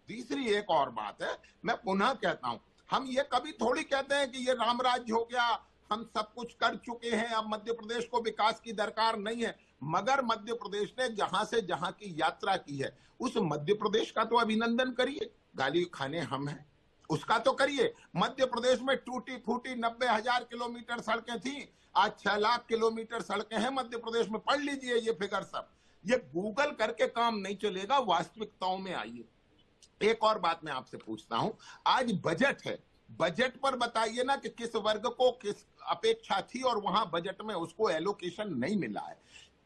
Speaker 4: तीसरी एक और बात है, मैं पुनः कहता हूं, हम ये कभी थोड़ी कहते हैं कि ये राम राज्य हो गया, हम सब कुछ कर चुके हैं, अब मध्य प्रदेश को विकास की दरकार नहीं है। मगर मध्य प्रदेश ने जहां से जहां की यात्रा की है, उस मध्य प्रदेश का तो अभिनंदन करिए। गाली खाने हम हैं, उसका तो करिए। मध्य प्रदेश में टूटी फूटी 90,000 किलोमीटर सड़कें थी, आज 6 लाख किलोमीटर सड़कें हैं मध्य प्रदेश में। पढ़ लीजिए ये फिगर सब। ये गूगल करके काम नहीं चलेगा, वास्तविकताओं में आइए। एक और बात मैं आपसे पूछता हूं, आज बजट है, बजट पर बताइए ना कि किस वर्ग को किस अपेक्षा थी और वहां बजट में उसको एलोकेशन नहीं मिला है।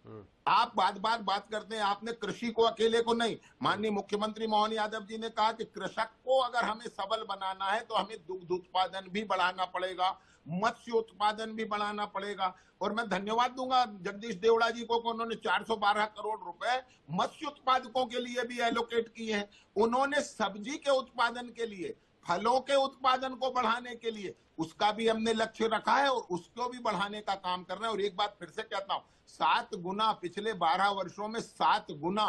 Speaker 4: आप बात करते हैं, आपने कृषि को अकेले को नहीं, माननीय मुख्यमंत्री मोहन यादव जी ने कहा कि कृषक को अगर हमें सबल बनाना है तो हमें दुग्ध उत्पादन भी बढ़ाना पड़ेगा, मत्स्य उत्पादन भी बढ़ाना पड़ेगा। और मैं धन्यवाद दूंगा जगदीश देवड़ा जी को कि उन्होंने 412 करोड़ रुपए मत्स्य उत्पादकों के लिए भी एलोकेट किए हैं। उन्होंने सब्जी के उत्पादन के लिए, फलों के उत्पादन को बढ़ाने के लिए उसका भी हमने लक्ष्य रखा है और उसको भी बढ़ाने का काम कर रहे हैं। और एक बात फिर से कहता हूं, 7 गुना पिछले 12 वर्षों में 7 गुना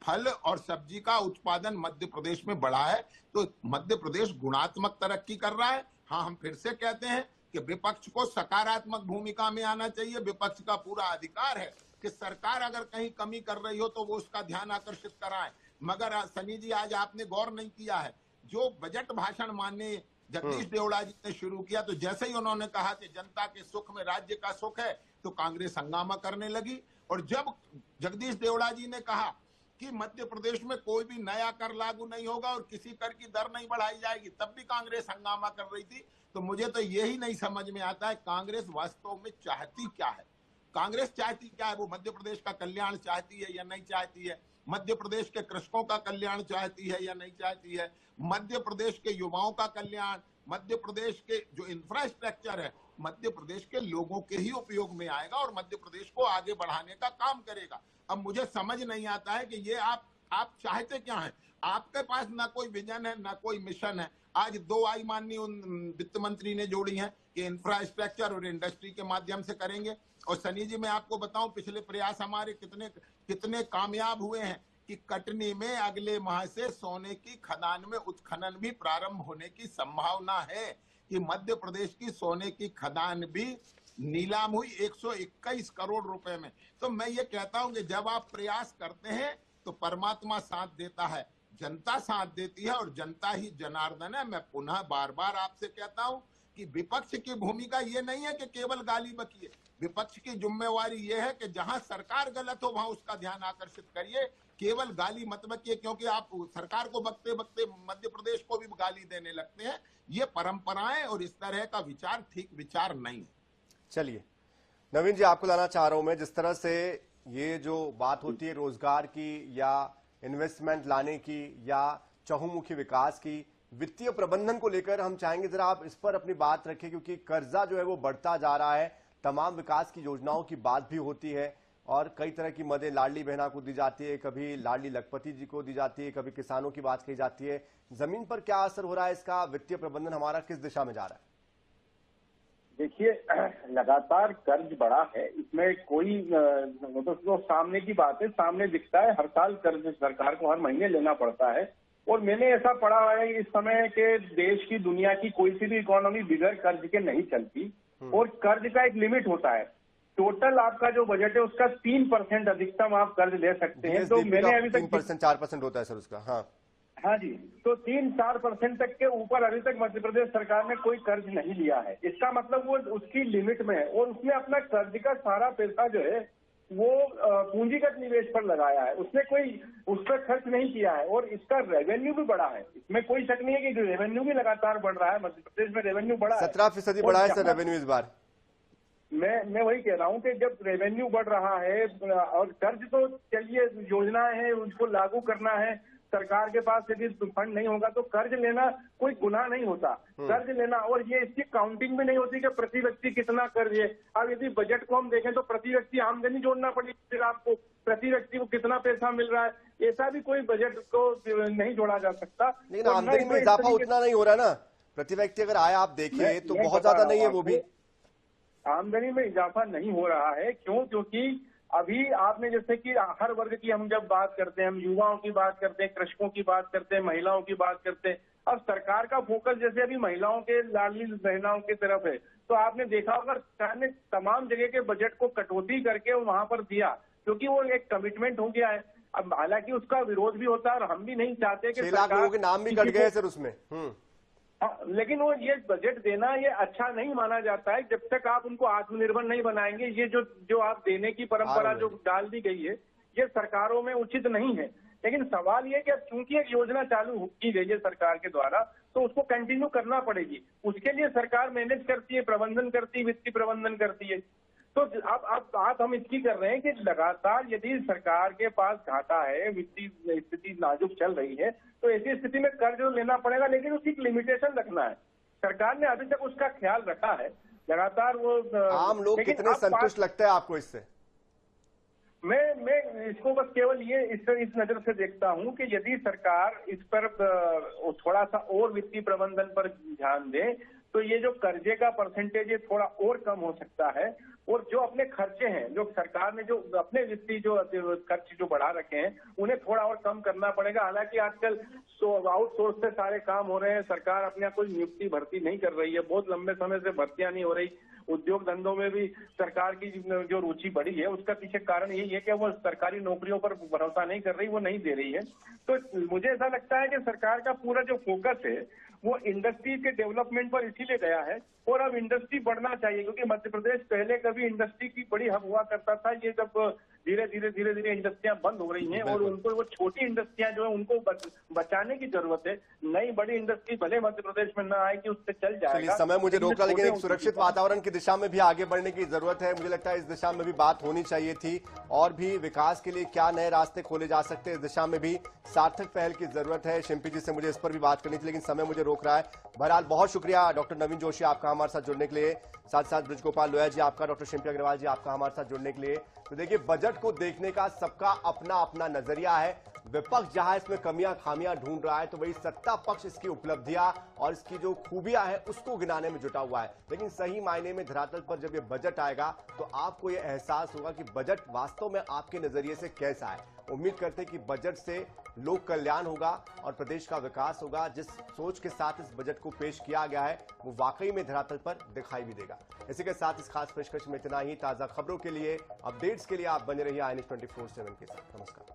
Speaker 4: फल और सब्जी का उत्पादन मध्य प्रदेश में बढ़ा है। तो मध्य प्रदेश गुणात्मक तरक्की कर रहा है। हाँ, हम फिर से कहते हैं कि विपक्ष को सकारात्मक भूमिका में आना चाहिए। विपक्ष का पूरा अधिकार है कि सरकार अगर कहीं कमी कर रही हो तो वो उसका ध्यान आकर्षित कराएं। मगर सनी जी, आज आपने गौर नहीं किया है, जो बजट भाषण माननीय जगदीश देवड़ा जी ने शुरू किया, तो जैसे ही उन्होंने कहा कि जनता के सुख में राज्य का सुख है, तो कांग्रेस हंगामा करने लगी। और जब जगदीश देवड़ा जी ने कहा कि मध्य प्रदेश में कोई भी नया कर लागू नहीं होगा और किसी कर की दर नहीं बढ़ाई जाएगी, तब भी कांग्रेस हंगामा कर रही थी। तो मुझे तो यही नहीं समझ में आता है कांग्रेस वास्तव में चाहती क्या है। कांग्रेस चाहती क्या है? वो मध्य प्रदेश का कल्याण चाहती है या नहीं चाहती है? मध्य प्रदेश के कृषकों का कल्याण चाहती है या नहीं चाहती है? मध्य प्रदेश के युवाओं का कल्याण, मध्य प्रदेश के जो इंफ्रास्ट्रक्चर है, मध्य प्रदेश के लोगों के ही उपयोग में आएगा और मध्य प्रदेश को आगे बढ़ाने का काम करेगा। अब मुझे समझ नहीं आता है कि ये आप चाहते क्या हैं? आपके पास ना कोई विजन है, ना कोई मिशन है। आज 2 आई माननीय वित्त मंत्री ने जोड़ी हैं कि इंफ्रास्ट्रक्चर और इंडस्ट्री के माध्यम से करेंगे। और सनी जी, मैं आपको बताऊं, पिछले प्रयास हमारे कितने कामयाब हुए हैं कि कटनी में अगले माह से सोने की खदान में उत्खनन भी प्रारंभ होने की संभावना है कि मध्य प्रदेश की सोने की खदान भी नीलाम हुई 121 करोड़ रुपए में। तो मैं ये कहता हूं कि जब आप प्रयास करते हैं तो परमात्मा साथ देता है, जनता साथ देती है और जनता ही जनार्दन है। मैं पुनः बार बार आपसे कहता हूं कि विपक्ष की भूमिका ये नहीं है कि केवल गाली बकिए। विपक्ष की जिम्मेवारी ये है कि जहां सरकार गलत हो वहां उसका ध्यान आकर्षित करिए, केवल गाली मत बकिए, क्योंकि आप सरकार को बकते बकते मध्य प्रदेश को भी गाली देने लगते हैं। ये परंपराएं और इस तरह का विचार ठीक विचार नहीं है।
Speaker 1: चलिए नवीन जी, आपको लाना चाह रहा हूं मैं, जिस तरह से ये जो बात होती है रोजगार की या इन्वेस्टमेंट लाने की या चहुमुखी विकास की, वित्तीय प्रबंधन को लेकर हम चाहेंगे जरा आप इस पर अपनी बात रखें, क्योंकि कर्जा जो है वो बढ़ता जा रहा है। तमाम विकास की योजनाओं की बात भी होती है और कई तरह की मददें लाडली बहना को दी जाती है, कभी लाडली लखपति जी को दी जाती है, कभी किसानों की बात कही जाती है। जमीन पर क्या असर हो रहा है इसका? वित्तीय प्रबंधन हमारा किस दिशा में जा रहा है?
Speaker 7: देखिए, लगातार कर्ज बढ़ा है, इसमें कोई तो सामने की बात है, सामने दिखता है। हर साल कर्ज सरकार को हर महीने लेना पड़ता है। और मैंने ऐसा पढ़ा है इस समय के देश की, दुनिया की कोई सी भी इकोनॉमी बिगड़ कर्ज के नहीं चलती। और कर्ज का एक लिमिट होता है। टोटल आपका जो बजट है उसका 3% अधिकतम आप कर्ज ले सकते हैं। तो मैंने अभी तक
Speaker 1: 3% 4% होता है सर उसका।
Speaker 7: हाँ जी, तो 3-4% तक के ऊपर अभी तक मध्य प्रदेश सरकार ने कोई कर्ज नहीं लिया है। इसका मतलब वो उसकी लिमिट में है और उसने अपना कर्ज का सारा पैसा जो है वो पूंजीगत निवेश पर लगाया है। उसने कोई उस पर खर्च नहीं किया है और इसका रेवेन्यू भी बढ़ा है। इसमें कोई शक नहीं है कि रेवेन्यू भी लगातार बढ़ रहा है। मध्य प्रदेश में रेवेन्यू बढ़ा है,
Speaker 1: 17% बढ़ा है सर रेवेन्यू इस बार।
Speaker 7: मैं वही कह रहा हूँ कि जब रेवेन्यू बढ़ रहा है और कर्ज तो चलिए योजनाएं हैं उनको लागू करना है, सरकार के पास यदि फंड नहीं होगा तो कर्ज लेना कोई गुनाह नहीं होता। कर्ज लेना, और ये इसकी काउंटिंग भी नहीं होती कि प्रति व्यक्ति कितना कर्ज है। अब यदि बजट को हम देखें तो प्रति व्यक्ति आमदनी जोड़ना पड़ेगी, फिर आपको प्रति व्यक्ति को कितना पैसा मिल रहा है, ऐसा भी कोई बजट को नहीं जोड़ा जा सकता।
Speaker 1: लेकिन आमदनी में इजाफा उतना नहीं हो रहा ना, प्रति व्यक्ति अगर आय आप देखिए तो बहुत ज्यादा नहीं है। वो भी
Speaker 7: आमदनी में इजाफा नहीं हो रहा है। क्यों? क्योंकि अभी आपने जैसे कि हर वर्ग की हम जब बात करते हैं, हम युवाओं की बात करते हैं, कृषकों की बात करते हैं, महिलाओं की बात करते हैं। अब सरकार का फोकस जैसे अभी महिलाओं के, लाडली बहनाओं की तरफ है, तो आपने देखा होगा सरकार ने तमाम जगह के बजट को कटौती करके वहां पर दिया, क्योंकि वो एक कमिटमेंट हो गया है। अब हालांकि उसका विरोध भी होता है और हम भी नहीं चाहते कि
Speaker 1: 6 लाख लोगों के नाम भी कट गए सर उसमें।
Speaker 7: लेकिन वो ये बजट देना ये अच्छा नहीं माना जाता है जब तक आप उनको आत्मनिर्भर नहीं बनाएंगे। ये जो आप देने की परंपरा जो डाल दी गई है ये सरकारों में उचित नहीं है। लेकिन सवाल ये कि अब चूंकि एक योजना चालू की गई है सरकार के द्वारा, तो उसको कंटिन्यू करना पड़ेगी। उसके लिए सरकार मैनेज करती है, प्रबंधन करती है, वित्तीय प्रबंधन करती है। तो अब बात हम इसकी कर रहे हैं कि लगातार यदि सरकार के पास घाटा है, वित्तीय स्थिति नाजुक चल रही है, तो ऐसी स्थिति में कर्ज लेना पड़ेगा, लेकिन उसकी एक लिमिटेशन रखना है। सरकार ने अभी तक उसका ख्याल रखा है, लगातार वो
Speaker 1: आम लोग कितने संतुष्ट लगते हैं आपको इससे?
Speaker 7: मैं इसको बस केवल ये इस नजर से देखता हूं कि यदि सरकार इस पर थोड़ा सा और वित्तीय प्रबंधन पर ध्यान दे तो ये जो कर्जे का परसेंटेज है थोड़ा और कम हो सकता है, और जो अपने खर्चे हैं, जो सरकार ने जो अपने वित्तीय जो खर्च जो बढ़ा रखे हैं उन्हें थोड़ा और कम करना पड़ेगा। हालांकि आजकल आउटसोर्स से सारे काम हो रहे हैं, सरकार अपने कोई नियुक्ति भर्ती नहीं कर रही है, बहुत लंबे समय से भर्तियां नहीं हो रही। उद्योग धंधों में भी सरकार की जो रुचि बढ़ी है उसका पीछे कारण यही है कि वो सरकारी नौकरियों पर भरोसा नहीं कर रही, वो नहीं दे रही है। तो मुझे ऐसा लगता है कि सरकार का पूरा जो फोकस है वो इंडस्ट्री के डेवलपमेंट पर इसीलिए गया है, और अब इंडस्ट्री बढ़ना चाहिए, क्योंकि मध्य प्रदेश पहले कभी इंडस्ट्री की बड़ी हब हुआ करता था। ये जब धीरे धीरे इंडस्ट्रियां बंद हो रही हैं और उनको वो छोटी इंडस्ट्रियां जो है उनको बचाने की जरूरत है। नई बड़ी इंडस्ट्री भले मध्य प्रदेश में न आए कि उससे चल जाएगा।
Speaker 1: समय मुझे रोक रहा, लेकिन एक सुरक्षित वातावरण की दिशा में भी आगे बढ़ने की जरूरत है। मुझे लगता है इस दिशा में भी बात होनी चाहिए थी, और भी विकास के लिए क्या नए रास्ते खोले जा सकते हैं, इस दिशा में भी सार्थक पहल की जरूरत है। शिल्पी जी से मुझे इस पर भी बात करनी थी, लेकिन समय मुझे रोक रहा है। बहरहाल बहुत शुक्रिया डॉक्टर नवीन जोशी आपका हमारे साथ जुड़ने के लिए, साथ साथ ब्रजगोपाल लोया जी आपका, डॉक्टर शिल्पी अग्रवाल जी आपका हमारे साथ जुड़ने के लिए। तो देखिए, बजट को देखने का सबका अपना अपना नजरिया है। विपक्ष जहां इसमें कमियां खामियां ढूंढ रहा है, तो वही सत्ता पक्ष इसकी उपलब्धियां और इसकी जो खूबियां हैं उसको गिनाने में जुटा हुआ है। लेकिन सही मायने में धरातल पर जब ये बजट आएगा तो आपको ये एहसास होगा कि बजट वास्तव में आपके नजरिए से कैसा है। उम्मीद करते हैं कि बजट से लोक कल्याण होगा और प्रदेश का विकास होगा। जिस सोच के साथ इस बजट को पेश किया गया है वो वाकई में धरातल पर दिखाई भी देगा। इसी के साथ इस खास पेशकश में इतना ही। ताजा खबरों के लिए, अपडेट्स के लिए आप बने रहिए INS 24/7 के साथ। नमस्कार।